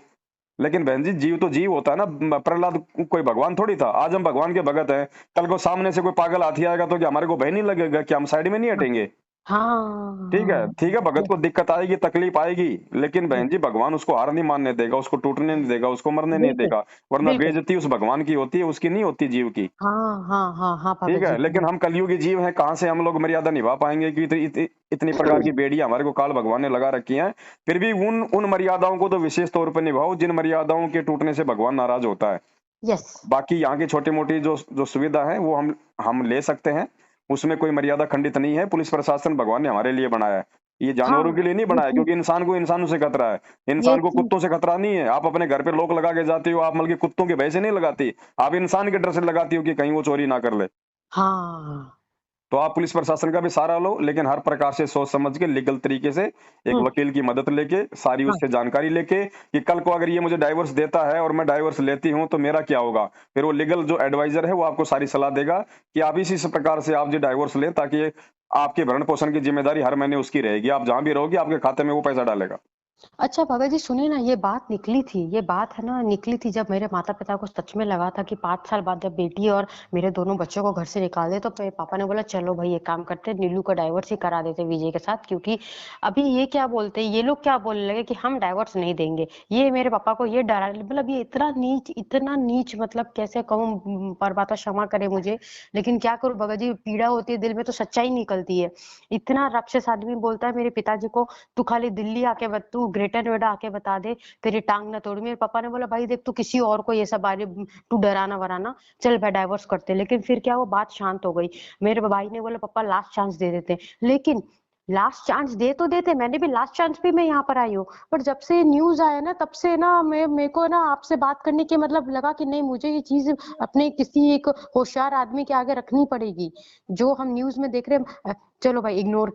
A: लेकिन बहन जी जीव तो जीव होता है ना। प्रहलाद कोई भगवान थोड़ी था। आज हम भगवान के भगत हैं, कल को सामने से कोई पागल हाथी आएगा तो क्या हमारे को भय नहीं लगेगा? क्या हम साइड में नहीं
B: हाँ
A: हटेंगे? ठीक है,
B: हाँ
A: ठीक है, भगत
B: yes,
A: को दिक्कत आएगी, तकलीफ आएगी, लेकिन
B: yes,
A: बहन जी भगवान उसको हार नहीं मानने देगा, उसको टूटने नहीं देगा, उसको मरने नहीं
B: बिल्कुल
A: देगा। वरना
B: बिल्कुल
A: बेइज्जती उस भगवान की होती है, उसकी नहीं होती जीव की।
B: हाँ
A: ठीक
B: भगत
A: है,
B: जी
A: लेकिन हम कलयुगी जीव हैं, कहाँ से हम लोग मर्यादा निभा पाएंगे कि इतनी प्रकार की बेड़ियां हमारे को काल भगवान ने लगा रखी हैं। फिर भी उन उन मर्यादाओं को तो विशेष तौर पर निभाओ जिन मर्यादाओं के टूटने से भगवान नाराज होता है।
B: यस
A: बाकी यहाँ की छोटी मोटी जो जो सुविधा है वो हम ले सकते हैं, उसमें कोई मर्यादा खंडित नहीं है। पुलिस प्रशासन भगवान ने हमारे लिए बनाया है, ये
B: हाँ
A: जानवरों के लिए नहीं
B: ये
A: बनाया,
B: चीज
A: क्योंकि इंसान को इंसानों से खतरा है।
B: ये
A: इंसान को
B: चीज
A: कुत्तों से खतरा नहीं है। आप अपने घर पे लॉक लगा के जाती हो, आप मतलब कि कुत्तों के भय से नहीं लगाती, आप इंसान के डर से लगाती हो कि कहीं वो चोरी ना कर ले।
B: हाँ
A: तो आप पुलिस प्रशासन का भी सहारा लो, लेकिन हर प्रकार से सोच समझ के लीगल तरीके से एक
B: हम्म
A: वकील की मदद लेके, सारी
B: हाँ
A: उससे जानकारी लेके, कि कल को अगर ये मुझे डाइवोर्स देता है और मैं डाइवोर्स लेती हूँ तो मेरा क्या होगा। फिर वो लीगल जो एडवाइजर है वो आपको सारी सलाह देगा कि आप इसी प्रकार से आप जो डाइवोर्स लें, ताकि आपके भरण पोषण की जिम्मेदारी हर महीने उसकी रहेगी। आप जहां भी रहोगी आपके खाते में वो पैसा डालेगा।
B: अच्छा भगत जी सुनिए ना ये बात निकली थी ये बात है ना निकली थी जब मेरे माता पिता को सच में लगा था कि 5 साल बाद जब बेटी और मेरे दोनों बच्चों को घर से निकाल दे तो मेरे पापा ने बोला चलो भाई एक काम करते नीलू का डाइवोर्स ही करा देते विजय के साथ क्योंकि अभी ये क्या बोलते हैं ये लोग क्या बोलने लगे कि हम डाइवोर्स नहीं देंगे ये मेरे पापा को ये डरा मतलब ये इतना नीच मतलब कैसे कहूँ परमात्मा क्षमा करे मुझे लेकिन क्या करूँ भगत जी पीड़ा होती है दिल में तो सच्चाई निकलती है इतना राक्षस आदमी बोलता है मेरे पिताजी को तू खाली दिल्ली आके तू ग्रेटर नोएडा आके बता दे तेरी टांग ना तोड़ मेरे पापा ने बोला भाई देख तू किसी और को ये सब बारे तू डराना वराना चल भाई डाइवोर्स करते लेकिन फिर क्या वो बात शांत हो गई मेरे भाई ने बोला पापा लास्ट चांस दे देते लेकिन लास्ट चांस दे तो देते, मैंने भी लास्ट चांस पे मैं यहाँ पर आई हूँ, पर जब से न्यूज आया ना तब से ना मैं मेरे को ना आपसे बात करने के मतलब लगा कि नहीं, मुझे ये चीज अपने किसी एक होशियार आदमी के आगे रखनी पड़ेगी। जो हम न्यूज में देख रहे हैं, चलो भाई इग्नोर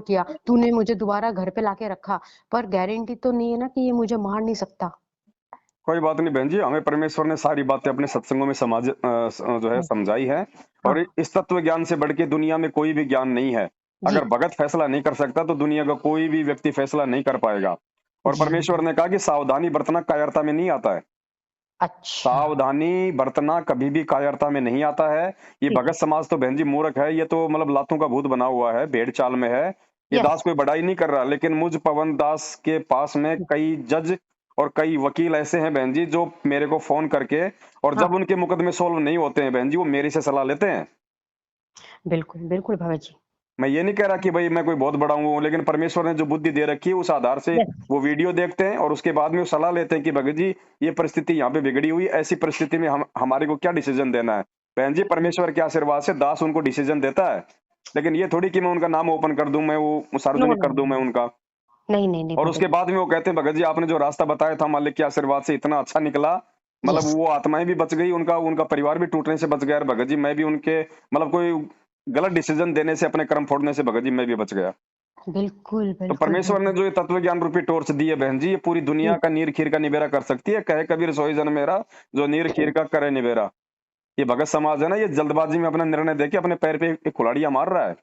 B: किया, तूने मुझे दोबारा घर पे लाके रखा, पर गारंटी तो नहीं है ना कि ये मुझे मार नहीं सकता।
A: कोई बात नहीं बहन जी, हमें परमेश्वर ने सारी बातें अपने सत्संगों में जो है समझाई है। और
B: हाँ
A: इस तत्व ज्ञान से बढ़ के दुनिया में कोई भी ज्ञान नहीं है।
B: जी
A: अगर भगत फैसला नहीं कर सकता तो दुनिया का कोई भी व्यक्ति फैसला नहीं कर पाएगा। और
B: जी।
A: परमेश्वर ने कहा कि सावधानी बरतना कायरता में नहीं आता है।
B: अच्छा।
A: सावधानी बरतना कभी भी कायरता में नहीं आता है। ये
B: ठीक
A: भगत
B: है।
A: समाज तो बहन जी मूर्ख है, ये तो मतलब लातों का भूत बना हुआ है, भेड़ चाल में है। ये
B: यस।
A: दास कोई बड़ाई नहीं कर रहा, लेकिन मुझ पवन दास के पास में कई जज और कई वकील ऐसे हैं बहन जी, जो मेरे को फोन करके, और जब
B: हाँ
A: उनके मुकदमे सोल्व नहीं होते हैं बहन जी, वो मेरी से सलाह लेते हैं।
B: बिल्कुल बिल्कुल भगत जी।
A: मैं ये नहीं कह रहा कि भाई मैं कोई बहुत बड़ा हूँ, लेकिन परमेश्वर ने जो बुद्धि दे रखी है उस आधार से
B: यस।
A: वो वीडियो देखते हैं और उसके बाद में वो सलाह लेते हैं कि भगत जी ये परिस्थिति यहाँ पे बिगड़ी हुई, ऐसी परिस्थिति में हम हमारे को क्या डिसीजन देना है। बहन जी परमेश्वर के आशीर्वाद से दास उनको डिसीजन देता है। लेकिन ये थोड़ी कि मैं उनका नाम ओपन कर दूं, मैं वो
B: नो
A: सार्वजनिक
B: नो
A: कर दूं मैं उनका।
B: नहीं नहीं नहीं
A: और
B: भगत
A: उसके बाद में वो कहते हैं भगत जी आपने जो रास्ता बताया था मालिक के आशीर्वाद से इतना अच्छा निकला,
B: जी।
A: मतलब
B: यस।
A: वो आत्माएं भी बच गई, उनका उनका परिवार भी टूटने से बच गया। और भगत जी मैं भी उनके मतलब कोई गलत डिसीजन देने से, अपने कर्म फोड़ने से भगत जी मैं भी बच गया।
B: बिल्कुल
A: तो
B: बिल्कुल
A: परमेश्वर ने
B: भगत
A: जो ये तत्व ज्ञान रूपी टॉर्च दी है बहन जी, ये पूरी दुनिया
B: जी।
A: का नीर खीर का निबेरा कर सकती है। कहे कबीर सोई जन मेरा, जो नीर खीर का करे निबेरा। ये भगत समाज है ना, ये जल्दबाजी में अपना निर्णय देके अपने पैर पे एक कुल्हाड़ियां मार रहा है।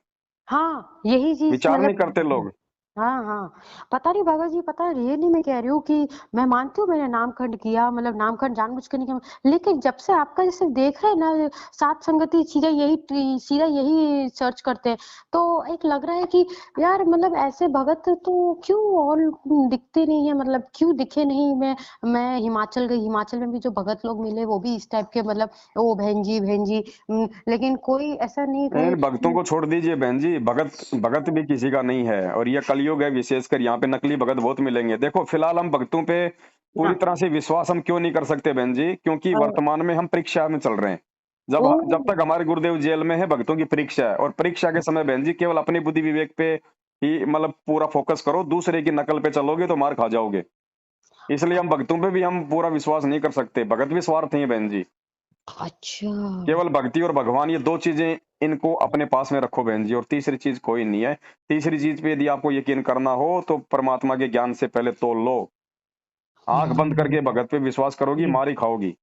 B: हाँ यही चीज
A: विचार नहीं करते
B: मतलब।
A: लोग।
B: हाँ हाँ। पता नहीं भगत जी, पता है रियली मैं कह रही हूँ कि मैं मानती हूँ मैंने नामखंड किया, मतलब नामखंड जानबूझ के नहीं किया, लेकिन जब से आपका जैसे देख रहे हैं ना सात संगति सीधा यही सर्च करते हैं, तो एक लग रहा है कि यार मतलब ऐसे भगत तो क्यों और दिखते नहीं है, मतलब क्यों दिखे नहीं। मैं हिमाचल गई, हिमाचल में भी जो भगत लोग मिले वो भी इस टाइप के, मतलब ओ बहन जी लेकिन कोई ऐसा नहीं कहे
A: इन भक्तों
B: कि
A: को छोड़ दीजिए बहन जी, भगत भगत भी किसी का नहीं है। और ये कलयुग है, विशेषकर यहाँ पे नकली भगत बहुत मिलेंगे। देखो फिलहाल हम भक्तों पे पूरी
B: हाँ।
A: तरह से विश्वास हम क्यों नहीं कर सकते बहन जी, क्योंकि वर्तमान में हम परीक्षा में चल रहे हैं। जब
B: ओ।
A: जब तक हमारे गुरुदेव जेल में है, भक्तों की परीक्षा है। और परीक्षा के समय बहन जी केवल अपनी बुद्धि विवेक पे ही मतलब पूरा फोकस करो, दूसरे की नकल पे चलोगे तो मार खा जाओगे। इसलिए हम भक्तों पे भी हम पूरा विश्वास नहीं कर सकते, भगत भी स्वार्थी है बहन जी।
B: अच्छा।
A: केवल भक्ति और भगवान, ये दो चीजें इनको अपने पास में रखो बहन जी, और तीसरी चीज कोई नहीं है। तीसरी चीज पे यदि आपको यकीन करना हो तो परमात्मा के ज्ञान से पहले तोल लो। आंख बंद करके
B: हम्म।
A: भगत पे विश्वास करोगी,
B: जी
A: मार ही खाओगी।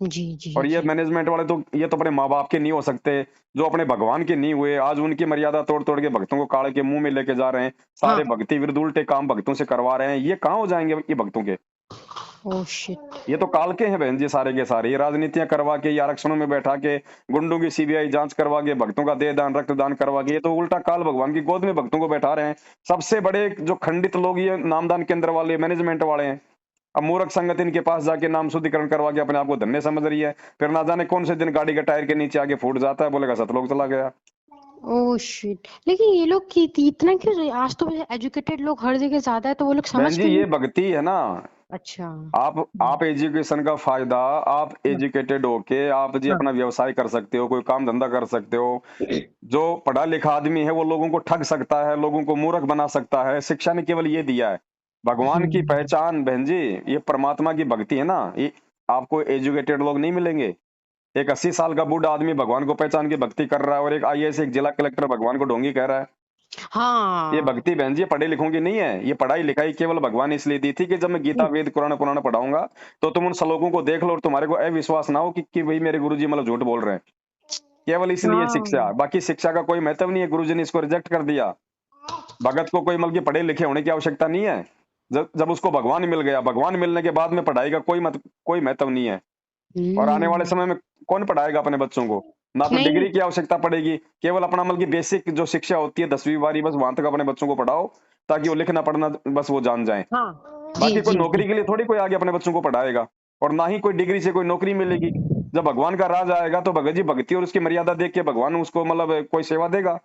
B: जी जी
A: और ये
B: जी।
A: मैनेजमेंट वाले तो ये तो अपने माँ बाप के नहीं हो सकते, जो अपने भगवान के नहीं हुए, आज उनकी मर्यादा तोड़ तोड़ के भक्तों को काढ़ के मुंह में लेके जा रहे हैं।
B: हाँ।
A: सारे भक्ति विरुद्ध उल्टे काम भक्तों से करवा रहे हैं, ये कहाँ हो जाएंगे ये भक्तों के।
B: Oh shit.
A: ये तो काल के हैं बहन जी सारे के सारे। ये राजनीतियां करवा के, ये आरक्षणों में बैठा के, गुंडों की सीबीआई जांच करवा के, भक्तों का देह दान रक्तदान करवा के, ये तो उल्टा काल भगवान की गोद में भक्तों को बैठा रहे हैं। सबसे बड़े जो खंडित लोग ये नामदान केंद्र वाले मैनेजमेंट वाले हैं। अब मूर्ख संगत इनके पास जाके नाम शुद्धिकरण करवा के अपने आप को धन्य समझ रही है। फिर ना जाने कौन से दिन गाड़ी के टायर के नीचे आके फूट जाता है, बोलेगा सतलोक चला गया।
B: ओ शिट, लेकिन ये लोग की इतना क्यों, आज तो एजुकेटेड लोग हर जगह ज्यादा है तो वो लोग समझ
A: बहन जी
B: क्यों
A: ये
B: नहीं।
A: भक्ति है ना।
B: अच्छा।
A: आप एजुकेशन का फायदा, आप एजुकेटेड होके आप जी
B: हाँ।
A: अपना व्यवसाय कर सकते हो, कोई काम धंधा कर सकते हो। जो पढ़ा लिखा आदमी है वो लोगों को ठग सकता है, लोगों को मूर्ख बना सकता है। शिक्षा ने केवल ये दिया है। भगवान की
B: हम्म।
A: पहचान बहन जी, ये परमात्मा की भक्ति है ना, ये आपको एजुकेटेड लोग नहीं मिलेंगे। एक 80 साल का बूढ़ा आदमी भगवान को पहचान के भक्ति कर रहा है, और एक आईएएस एक जिला कलेक्टर भगवान को ढोंगी कह रहा है। ये
B: हाँ।
A: भक्ति बहन जी पढ़े लिखों की नहीं है। ये पढ़ाई लिखाई केवल भगवान ने इसलिए दी थी कि जब मैं गीता
B: जी।
A: वेद कुरान पुराण पढ़ाऊंगा तो तुम उन श्लोकों को देख लो और तुम्हारे को अविश्वास ना हो कि भाई मेरे गुरुजी मतलब झूठ बोल रहे हैं। केवल इसलिए शिक्षा,
B: हाँ
A: बाकी शिक्षा का कोई महत्व नहीं है। गुरुजी ने इसको रिजेक्ट कर दिया। भगत को कोई मतलब कि पढ़े लिखे होने की आवश्यकता नहीं है। जब जब उसको भगवान मिल गया, भगवान मिलने के बाद में पढ़ाई का कोई महत्व नहीं है। और आने वाले
B: हम्म।
A: समय में कौन पढ़ाएगा अपने बच्चों को। ना तो
B: नहीं नहीं।
A: डिग्री की आवश्यकता पड़ेगी, केवल अपना मतलब की बेसिक जो शिक्षा होती है 10वीं 12वीं, बस वहां तक अपने बच्चों को पढ़ाओ, ताकि वो लिखना पढ़ना बस वो जान जाए।
B: हाँ जी
A: बाकी कोई
B: जी जी।
A: नौकरी के लिए थोड़ी कोई आगे अपने बच्चों को पढ़ाएगा। और ना ही कोई डिग्री से कोई नौकरी मिलेगी। जब भगवान का राज आएगा तो भगत जी भक्ति और उसकी मर्यादा देख के भगवान उसको मतलब कोई सेवा देगा।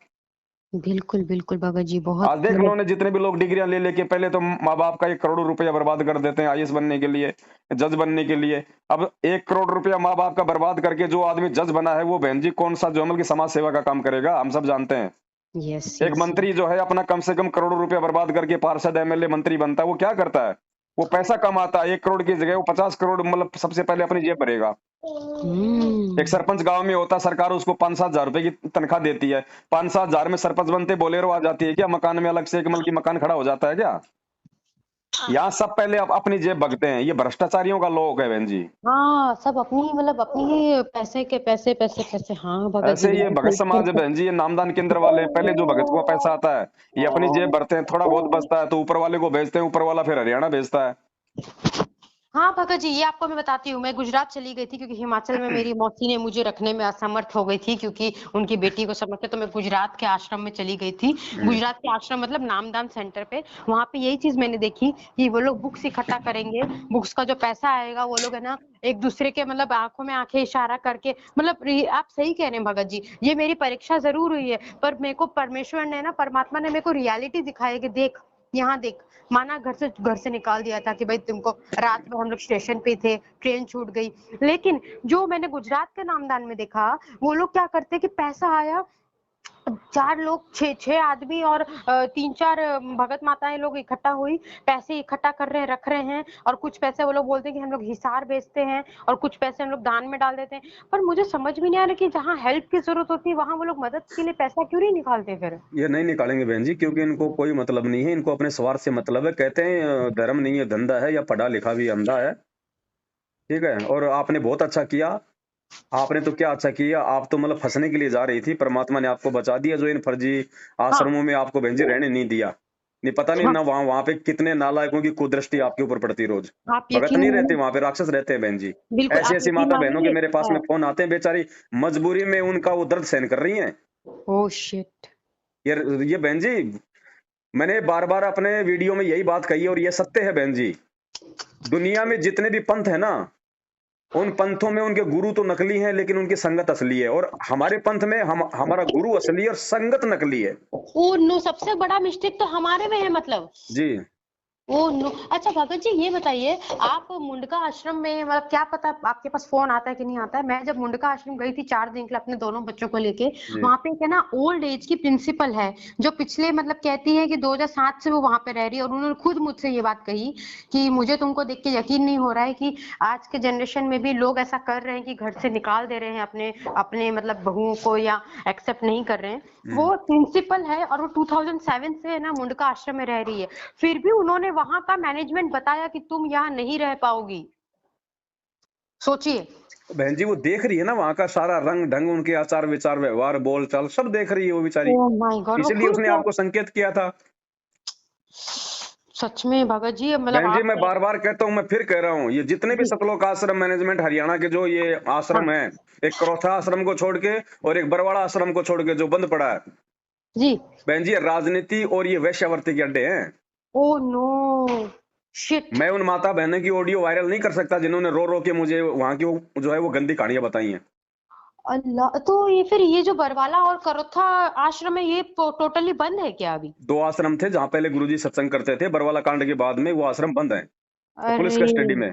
B: बिल्कुल बिल्कुल भगत जी,
A: आज
B: बहुत
A: देख लो
B: मतलब।
A: ने जितने भी लोग डिग्रियां ले लेके पहले तो माँ बाप का 1 करोड़ रुपया बर्बाद कर देते हैं आईएएस बनने के लिए, जज बनने के लिए। अब 1 करोड़ रुपया माँ बाप का बर्बाद करके जो आदमी जज बना है वो बहन जी कौन सा जो अमल की समाज सेवा का काम करेगा, हम सब जानते हैं।
B: यस
A: एक
B: यस।
A: मंत्री जो है अपना कम से कम करोड़ों रुपया बर्बाद करके पार्षद एमएलए मंत्री बनता है, वो क्या करता है? वो पैसा कमाता है, 1 करोड़ की जगह वो 50 करोड़ मतलब सबसे पहले अपनी जेब भरेगा। एक
B: हम्म।
A: सरपंच गांव में होता, सरकार उसको 5-7 हजार रुपए की तनख्वाह देती है। 5-7 हजार में सरपंच बनते बोलेरो आ जाती है क्या? मकान में अलग से एक मतलब की मकान खड़ा हो जाता है क्या? यहाँ सब पहले अपनी जेब भगते हैं, ये भ्रष्टाचारियों का लोग है बहन जी।
B: हाँ, सब अपनी मतलब अपनी ही पैसे के पैसे पैसे पैसे। हाँ भगत जी
A: ऐसे ही ये
B: बिल्कुल
A: भगत
B: सही
A: समाज है
B: कहते
A: बहन जी, ये नामदान केंद्र वाले, पहले जो भगत को पैसा आता है ये अपनी जेब भरते हैं, थोड़ा बहुत बचता है तो ऊपर वाले को भेजते हैं, ऊपर वाला फिर हरियाणा भेजता है।
B: हाँ भगत जी, ये आपको मैं बताती हूँ। मैं गुजरात चली गई थी क्योंकि हिमाचल में मेरी मौसी ने मुझे रखने में असमर्थ हो गई थी क्योंकि उनकी बेटी को समझते, तो मैं गुजरात के आश्रम में चली गई थी। गुजरात के आश्रम मतलब नामदान सेंटर पे। वहां पे यही चीज मैंने देखी कि वो लोग बुक्स इकट्ठा करेंगे, बुक्स का जो पैसा आएगा वो लोग है ना एक दूसरे के मतलब आंखों में आंखें इशारा करके मतलब आप सही कह रहे हैं भगत जी। ये मेरी परीक्षा जरूर हुई है, पर मेरे को परमेश्वर ने ना, परमात्मा ने मेरे को रियलिटी दिखाई कि देख, यहाँ देख। माना घर से निकाल दिया था कि भाई तुमको, रात में हम लोग स्टेशन पे थे, ट्रेन छूट गई। लेकिन जो मैंने गुजरात के नामदान में देखा, वो लोग क्या करते कि पैसा आया, 4 लोग, 6 आदमी और 3-4 भगत माताएं लोग इकट्ठा हुई, पैसे इकट्ठा कर रहे हैं, रख रहे हैं। और कुछ पैसे वो लोग बोलते हैं कि हम लोग हिसार बेचते हैं और कुछ पैसे हम लोग दान में डाल देते हैं। पर मुझे समझ में नहीं आ रहा कि जहाँ हेल्प की जरूरत होती है वहां वो लोग मदद के लिए पैसा क्यों नहीं निकालते फिर।
A: ये नहीं निकालेंगे बहन जी, क्योंकि इनको कोई मतलब नहीं है, इनको अपने स्वार्थ से मतलब है। कहते हैं धर्म नहीं है धंधा है, या पढ़ा लिखा भी अंधा है। ठीक है, और आपने बहुत अच्छा किया। आपने तो क्या अच्छा किया, आप तो मतलब फंसने के लिए जा रही थी, परमात्मा ने आपको बचा दिया। जो इन फर्जी
B: हाँ
A: आश्रमों में आपको बहन जी रहने नहीं दिया। नहीं पता नहीं
B: हाँ।
A: ना, वहां वहां पे कितने नालायकों की कुदृष्टि आपके ऊपर पड़ती रोज।
B: आप
A: भगत
B: यकीन
A: नहीं रहते
B: मानिए,
A: वहां पे, राक्षस रहते हैं बहन जी।
B: बिल्कुल
A: ऐसी
B: आप
A: ऐसी
B: यकीन
A: माता बहनों के
B: मानेंगे।
A: मेरे पास में फोन आते हैं, बेचारी मजबूरी में उनका वो दर्द सहन कर रही हैं।
B: Oh shit.
A: ये ये बहन जी, मैंने बार बार अपने वीडियो में यही बात कही है और ये सत्य है बहन जी। दुनिया में जितने भी पंथ है ना, उन पंथों में उनके गुरु तो नकली हैं लेकिन उनकी संगत असली है। और हमारे पंथ में हमारा गुरु असली है और संगत नकली है।
B: ओ नो, सबसे बड़ा मिस्टेक तो हमारे में है मतलब।
A: जी।
B: Oh no. अच्छा भगत जी ये बताइए, आप मुंडका आश्रम में मतलब क्या पता आपके पास फोन आता है कि नहीं आता है। मैं जब मुंडका आश्रम गई थी 4 दिन के लिए अपने दोनों बच्चों को लेके,
A: जी।
B: वहां पे एक है ना ओल्ड एज की प्रिंसिपल है, जो पिछले मतलब कहती है कि 2007 से वो वहां पे रह रही है। और उन्होंने खुद मुझसे ये बात कही कि मुझे तुमको देख के यकीन नहीं हो रहा है कि आज के जनरेशन में भी लोग ऐसा कर रहे हैं कि घर से निकाल दे रहे हैं अपने अपने मतलब बहुओं को, या एक्सेप्ट नहीं कर रहे हैं। वो प्रिंसिपल है और वो 2007 से है ना मुंडका आश्रम में रह रही है। फिर भी उन्होंने वहां का मैनेजमेंट बताया कि तुम यहाँ नहीं रह पाओगी। सोचिए।
A: बहन जी वो देख रही है ना वहां का सारा रंग ढंग, उनके आचार विचार व्यवहार बोल चाल सब देख रही है वो बेचारी।
B: ओह माय गॉड, वो
A: इसलिए
B: खुद
A: उसने
B: कह,
A: आपको संकेत किया था।
B: सच में भगत जी मतलब
A: बहन जी
B: आप
A: मैं बार बार कहता हूँ, मैं फिर कह रहा हूँ, ये जितने भी
B: जी
A: सतलोक आश्रम मैनेजमेंट हरियाणा के जो ये
B: हाँ
A: आश्रम है, एक करौथा आश्रम को छोड़ के और एक बरवाड़ा आश्रम को छोड़ के जो बंद पड़ा है,
B: जी।
A: बहन जी ये राजनीति और ये वैश्यावृत्ति के अड्डे हैं।
B: Oh no shit.
A: मैं उन माता बहनों की ऑडियो वायरल नहीं कर सकता जिन्होंने रो रो के मुझे वहां की जो है वो गंदी कहानियां बताई हैं।
B: अल्लाह, तो ये फिर ये जो बरवाला और करोथा आश्रम है ये टोटली बंद है क्या अभी।
A: 2 आश्रम थे जहां पहले गुरुजी सत्संग करते थे, बरवाला कांड के बाद में वो आश्रम बंद है पुलिस
B: अरे
A: कस्टडी में।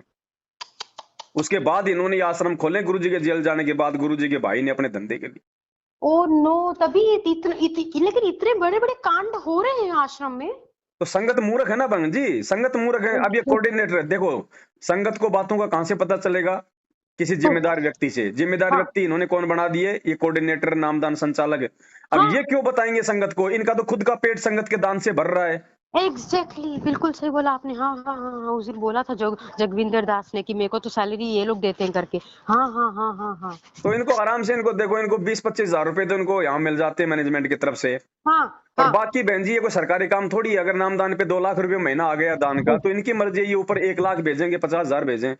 A: उसके बाद इन्होंने ये आश्रम खोले गुरुजी के जेल जाने के बाद, गुरुजी के भाई ने अपने धंधे के लिए।
B: ओ नो, तभी लेकिन इतने बड़े बड़े कांड हो रहे हैं आश्रम में।
A: तो संगत मूर्ख है ना बहन जी, संगत मूर्ख है। अब ये कोऑर्डिनेटर देखो, संगत को बातों का कहां से पता चलेगा? किसी जिम्मेदार व्यक्ति से। जिम्मेदार
B: हाँ
A: व्यक्ति इन्होंने कौन बना दिए? ये कोऑर्डिनेटर नामदान संचालक। अब
B: हाँ
A: ये क्यों बताएंगे संगत को? इनका तो खुद का पेट संगत के दान से भर रहा है।
B: एग्जैक्टली, बिल्कुल सही बोला आपने। हाँ हाँ हाँ हाँ, उस दिन बोला था जगविंदर दास ने कि मेरे को तो सैलरी ये लोग देते हैं करके। हाँ हाँ हाँ हाँ हाँ
A: तो इनको आराम से, इनको देखो, इनको 20-25 हजार रुपए तो इनको यहाँ मिल जाते हैं मैनेजमेंट की तरफ से।
B: हाँ
A: और
B: हाँ।
A: बाकी बहन जी ये कोई सरकारी काम थोड़ी है। अगर नामदान पे 2 लाख रुपए महीना आ गया दान का,
B: जी।
A: तो इनकी मर्जी है, ये ऊपर 1 लाख भेजेंगे, 50 हजार भेजें।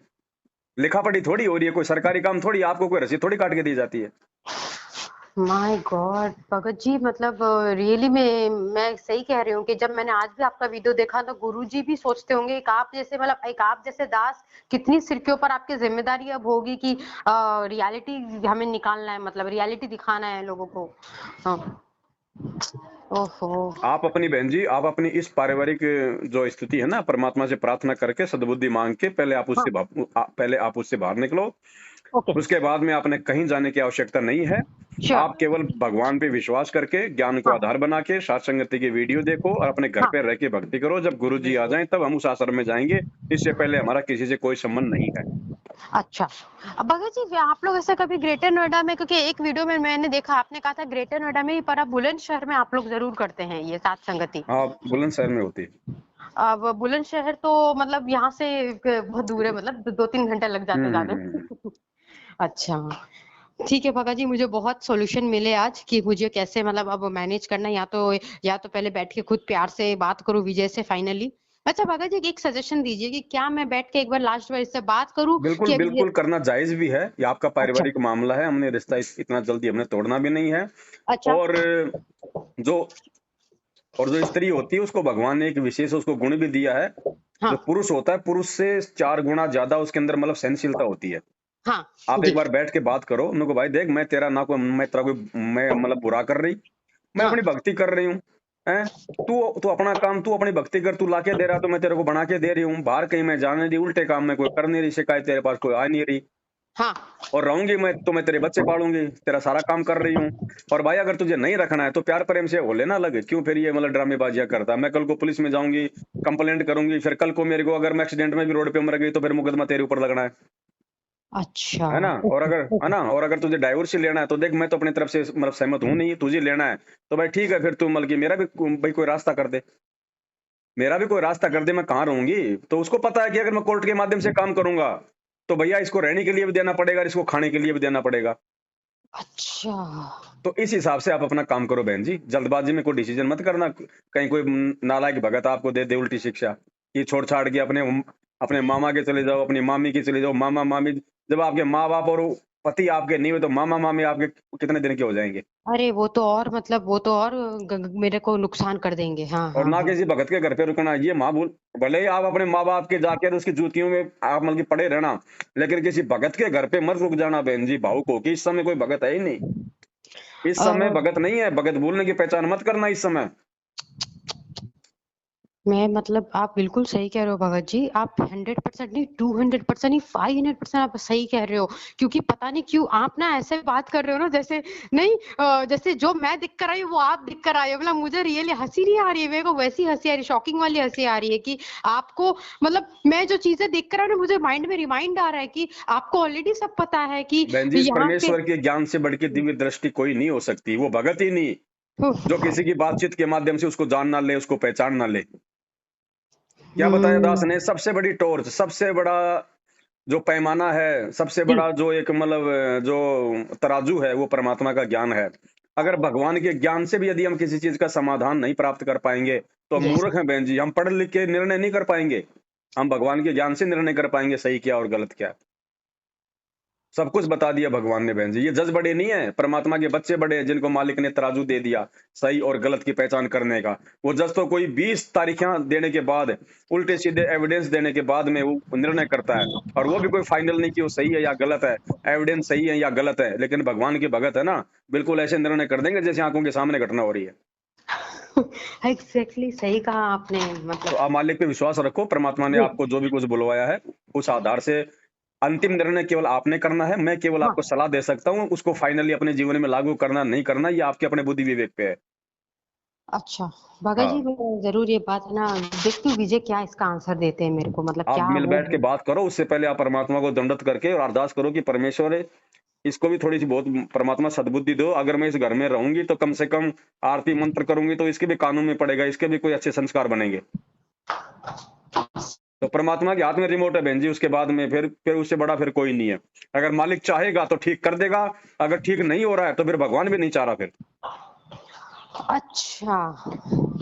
A: लिखा पढ़ी थोड़ी हो रही है, कोई सरकारी काम थोड़ी, आपको कोई रसीद थोड़ी काट के दी जाती है।
B: माय गॉड भगत जी मतलब रियली मैं सही कह रही हूँ कि जब मैंने आज भी आपका वीडियो देखा तो गुरुजी भी सोचते होंगे एक आप जैसे मतलब एक आप जैसे दास, कितनी सिर के ऊपर आपकी जिम्मेदारी अब होगी कि रियलिटी हमें निकालना है, मतलब रियलिटी दिखाना है लोगों को। हाँ। ओहो।
A: आप अपनी बहन जी, आप अपनी इस पारिवारिक जो स्थिति है ना, परमात्मा से प्रार्थना करके सद्बुद्धि मांग के पहले आप
B: हाँ
A: उससे पहले आप उससे बाहर निकलो।
B: ओके।
A: उसके बाद में आपने कहीं जाने की आवश्यकता नहीं है।
B: श्योर।
A: आप केवल भगवान पे विश्वास करके, ज्ञान को
B: हाँ
A: आधार बना के, सात संगति की वीडियो देखो और अपने घर
B: हाँ।
A: पे रह के भक्ति करो। जब गुरु जी आ जाएं तब हम उस आश्रम में जाएंगे। इससे पहले हमारा किसी से कोई संबंध नहीं है।
B: अच्छा। अब भगत जी, आप लोग ऐसे कभी ग्रेटर नोएडा में, क्योंकि एक वीडियो में मैंने देखा आपने कहा था ग्रेटर नोएडा में ही, पर अब बुलंदशहर में आप लोग जरूर करते हैं ये सात संगति।
A: हाँ, बुलंदशहर में होती है।
B: अब बुलंदशहर तो मतलब यहाँ से बहुत दूर है, मतलब 2-3 घंटे लग जाते जाने
A: हम्म।
B: में। अच्छा। ठीक है भगत जी, मुझे बहुत सॉल्यूशन मिले आज कि मुझे कैसे मतलब अब मैनेज करना है, या तो पहले बैठ के खुद प्यार से बात करूं विजय से फाइनली। अच्छा भगत जी, एक सजेशन दीजिए कि क्या मैं बैठ के एक बार लास्ट बार इससे बात करूं
A: बिल्कुल
B: कि अभी ये।
A: बिल्कुल करना जायज भी है। ये आपका
B: अच्छा।
A: पारिवारिक मामला है। हमने रिश्ता इतना जल्दी हमने तोड़ना भी नहीं है।
B: अच्छा।
A: और जो और जो स्त्री होती है उसको भगवान ने एक विशेष उसको गुण भी दिया है। जो
B: हाँ
A: पुरुष होता है, पुरुष से 4 गुना ज्यादा उसके अंदर मतलब सहनशीलता होती है।
B: हाँ।
A: आप एक
B: जी।
A: बार बैठ के बात करो, उनको भाई देख, मैं तेरा ना कोई, मैं तेरा कोई, मैं मतलब बुरा कर रही, मैं
B: हाँ।
A: अपनी भक्ति कर रही हूँ। हैं? तू तू अपना काम, तू अपनी भक्ति कर, तू लाके दे रहा तो मैं तेरे को बना के दे रही हूँ। बाहर कहीं मैं जाने दी, उल्टे काम में कोई कर नहीं रही, शिकायत तेरे पास कोई आ नहीं रही।
B: हाँ।
A: और रहूंगी मैं तो मैं तेरे बच्चे पालूंगी, तेरा सारा काम कर रही हूँ। और भाई अगर तुझे नहीं रखना है तो प्यार प्रेम से हो लेना लगे, क्यों फिर ये मतलब ड्रामेबाजियां करता है। मैं कल को पुलिस में जाऊंगी, कंप्लेंट करूंगी, फिर कल को मेरे को अगर मैं एक्सीडेंट में भी रोड पे मर गई तो फिर मुकदमा तेरे ऊपर लगना
B: अच्छा।
A: है ना। और
B: ओके
A: अगर है
B: ओके।
A: ना, और अगर तुझे डाइवोर्स ही लेना है तो देख, मैं तो अपनी तरफ से मतलब सहमत हूं नहीं, तुझे लेना है तो भाई ठीक है, फिर तू मतलब कि मेरा भी भाई कोई रास्ता कर दे, मेरा भी कोई रास्ता कर दे। मैं कहाँ रहूंगी? तो उसको पता है कि अगर मैं कोर्ट के माध्यम से काम करूंगा तो भैया इसको रहने के लिए भी देना पड़ेगा, इसको खाने के लिए भी देना पड़ेगा।
B: अच्छा।
A: तो इस हिसाब से आप अपना काम करो बहन जी, जल्दबाजी में कोई डिसीजन मत करना। कहीं कोई नालायक भगत आपको दे दे उल्टी शिक्षा कि छोड़ छाड़ के अपने मामा के चले जाओ, अपनी मामी के चले जाओ। मामा मामी, जब आपके माँ बाप और पति आपके नहीं हुए तो मामा मामी आपके कितने दिन के हो जाएंगे।
B: अरे वो तो और मतलब वो तो और मेरे को नुकसान कर देंगे। हाँ
A: और
B: हाँ
A: ना
B: हाँ।
A: किसी भगत के घर पे रुकना। ये माँ भूल, भले ही आप अपने माँ बाप के जाके उसकी जूतियों में आप मतलब कि पड़े रहना, लेकिन किसी भगत के घर पे मत रुक जाना बहन जी। भावुक हो कि इस समय कोई भगत है ही नहीं, इस
B: अ,
A: समय भगत नहीं है। भगत भूलने की पहचान मत करना इस समय।
B: मैं मतलब आप बिल्कुल सही कह रहे हो भगत जी, आप 100% नहीं, 200% नहीं, 500% आप सही कह रहे हो। क्योंकि पता नहीं क्यों आप ना ऐसे बात कर रहे हो ना, जैसे नहीं जैसे जो मैं दिख कर आई हूँ वो आप दिख कर आए हो। मतलब मुझे रियली हंसी नहीं आ रही है, मेरे को वैसी हंसी आ रही है, शॉकिंग वाली हंसी आ रही है कि आपको मतलब मैं जो चीजें देख कर आई हूँ ना, मुझे माइंड में रिमाइंड आ रहा है कि आपको ऑलरेडी सब पता है कि
A: बहन जी, इस
B: यहाँ के।
A: परमेश्वर के ज्ञान से बढ़ के दिव्य दृष्टि कोई नहीं हो सकती। वो भगत ही नहीं जो
B: उफ,
A: किसी की बातचीत के माध्यम से उसको जान ना ले, उसको पहचान ना ले। क्या बताया दास
B: हम्म।
A: ने? सबसे बड़ी टॉर्च, सबसे बड़ा जो पैमाना है, सबसे
B: जी।
A: बड़ा जो एक मतलब जो तराजू है, वो परमात्मा का ज्ञान है। अगर भगवान के ज्ञान से भी यदि हम किसी चीज का समाधान नहीं प्राप्त कर पाएंगे तो हम
B: यस।
A: मूर्ख हैं बहन जी। हम पढ़ लिख के निर्णय नहीं कर पाएंगे, हम भगवान के ज्ञान से निर्णय कर पाएंगे सही क्या और गलत क्या। सब कुछ बता दिया भगवान ने बहन जी। ये जज बड़े नहीं है, परमात्मा के बच्चे बड़े हैं जिनको मालिक ने तराजू दे दिया सही और गलत की पहचान करने का। वो जज तो कोई 20 तारीखें देने के बाद, उल्टे सीधे एविडेंस देने के बाद में वो निर्णय करता है। और वो भी कोई फाइनल नहीं कि वो सही है या गलत है, एविडेंस सही है या गलत है। लेकिन भगवान के भगत है ना, बिल्कुल ऐसे निर्णय कर देंगे जैसे आंखों के सामने घटना हो रही है।
B: एग्जैक्टली सही कहा आपने
A: तो
B: मतलब।
A: आप मालिक पे विश्वास रखो। परमात्मा ने
B: जी।
A: आपको जो भी कुछ बुलवाया है उस आधार से अंतिम निर्णय केवल आपने करना है। मैं केवल
B: हाँ।
A: आपको सलाह दे सकता हूँ, उसको फाइनली अपने जीवन में लागू करना नहीं करना ये आपके अपने बुद्धि विवेक पे है।
B: अच्छा भगत जी,
A: हाँ,
B: मैं जरूर ये बात है ना देखती हूँ विजय क्या इसका आंसर देते हैं मेरे को, मतलब
A: आप
B: क्या
A: मिल
B: वो
A: बैठ के बात करो। उससे पहले आप परमात्मा को दंडवत करके और अरदास करो कि परमेश्वर इसको भी थोड़ी सी बहुत परमात्मा सद्बुद्धि दो। अगर मैं इस घर में रहूंगी तो कम से कम आरती मंत्र करूंगी तो इसके भी कानून में पड़ेगा, इसके भी कोई अच्छे संस्कार बनेंगे। तो परमात्मा के हाथ में रिमोट है बहन जी। उसके बाद में फिर उससे बड़ा फिर कोई नहीं है। अगर मालिक चाहेगा तो ठीक कर देगा, अगर ठीक नहीं हो रहा है तो फिर भगवान भी नहीं चाह रहा फिर।
B: अच्छा,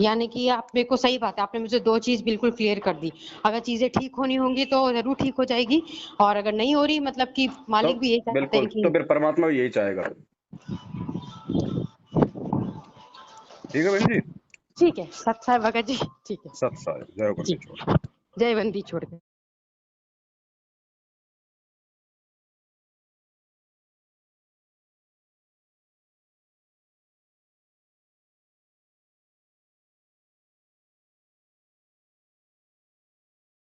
B: यानी कि आप मेरे को सही बात है, आपने मुझे दो चीज बिल्कुल क्लियर कर दी। अगर चीजें ठीक होनी होंगी तो जरूर ठीक हो जाएगी, और अगर नहीं हो रही मतलब कि
A: तो
B: मालिक भी यही चाहते
A: बिल्कुल,
B: हैं
A: तो
B: कि।
A: फिर परमात्मा भी यही चाहेगा। ठीक है बहन जी।
B: ठीक है सत्संग भगत जी। ठीक है।
A: सत साय जय
B: जी।
A: बंदी छोड़।
B: जय बंदी छोड़ के।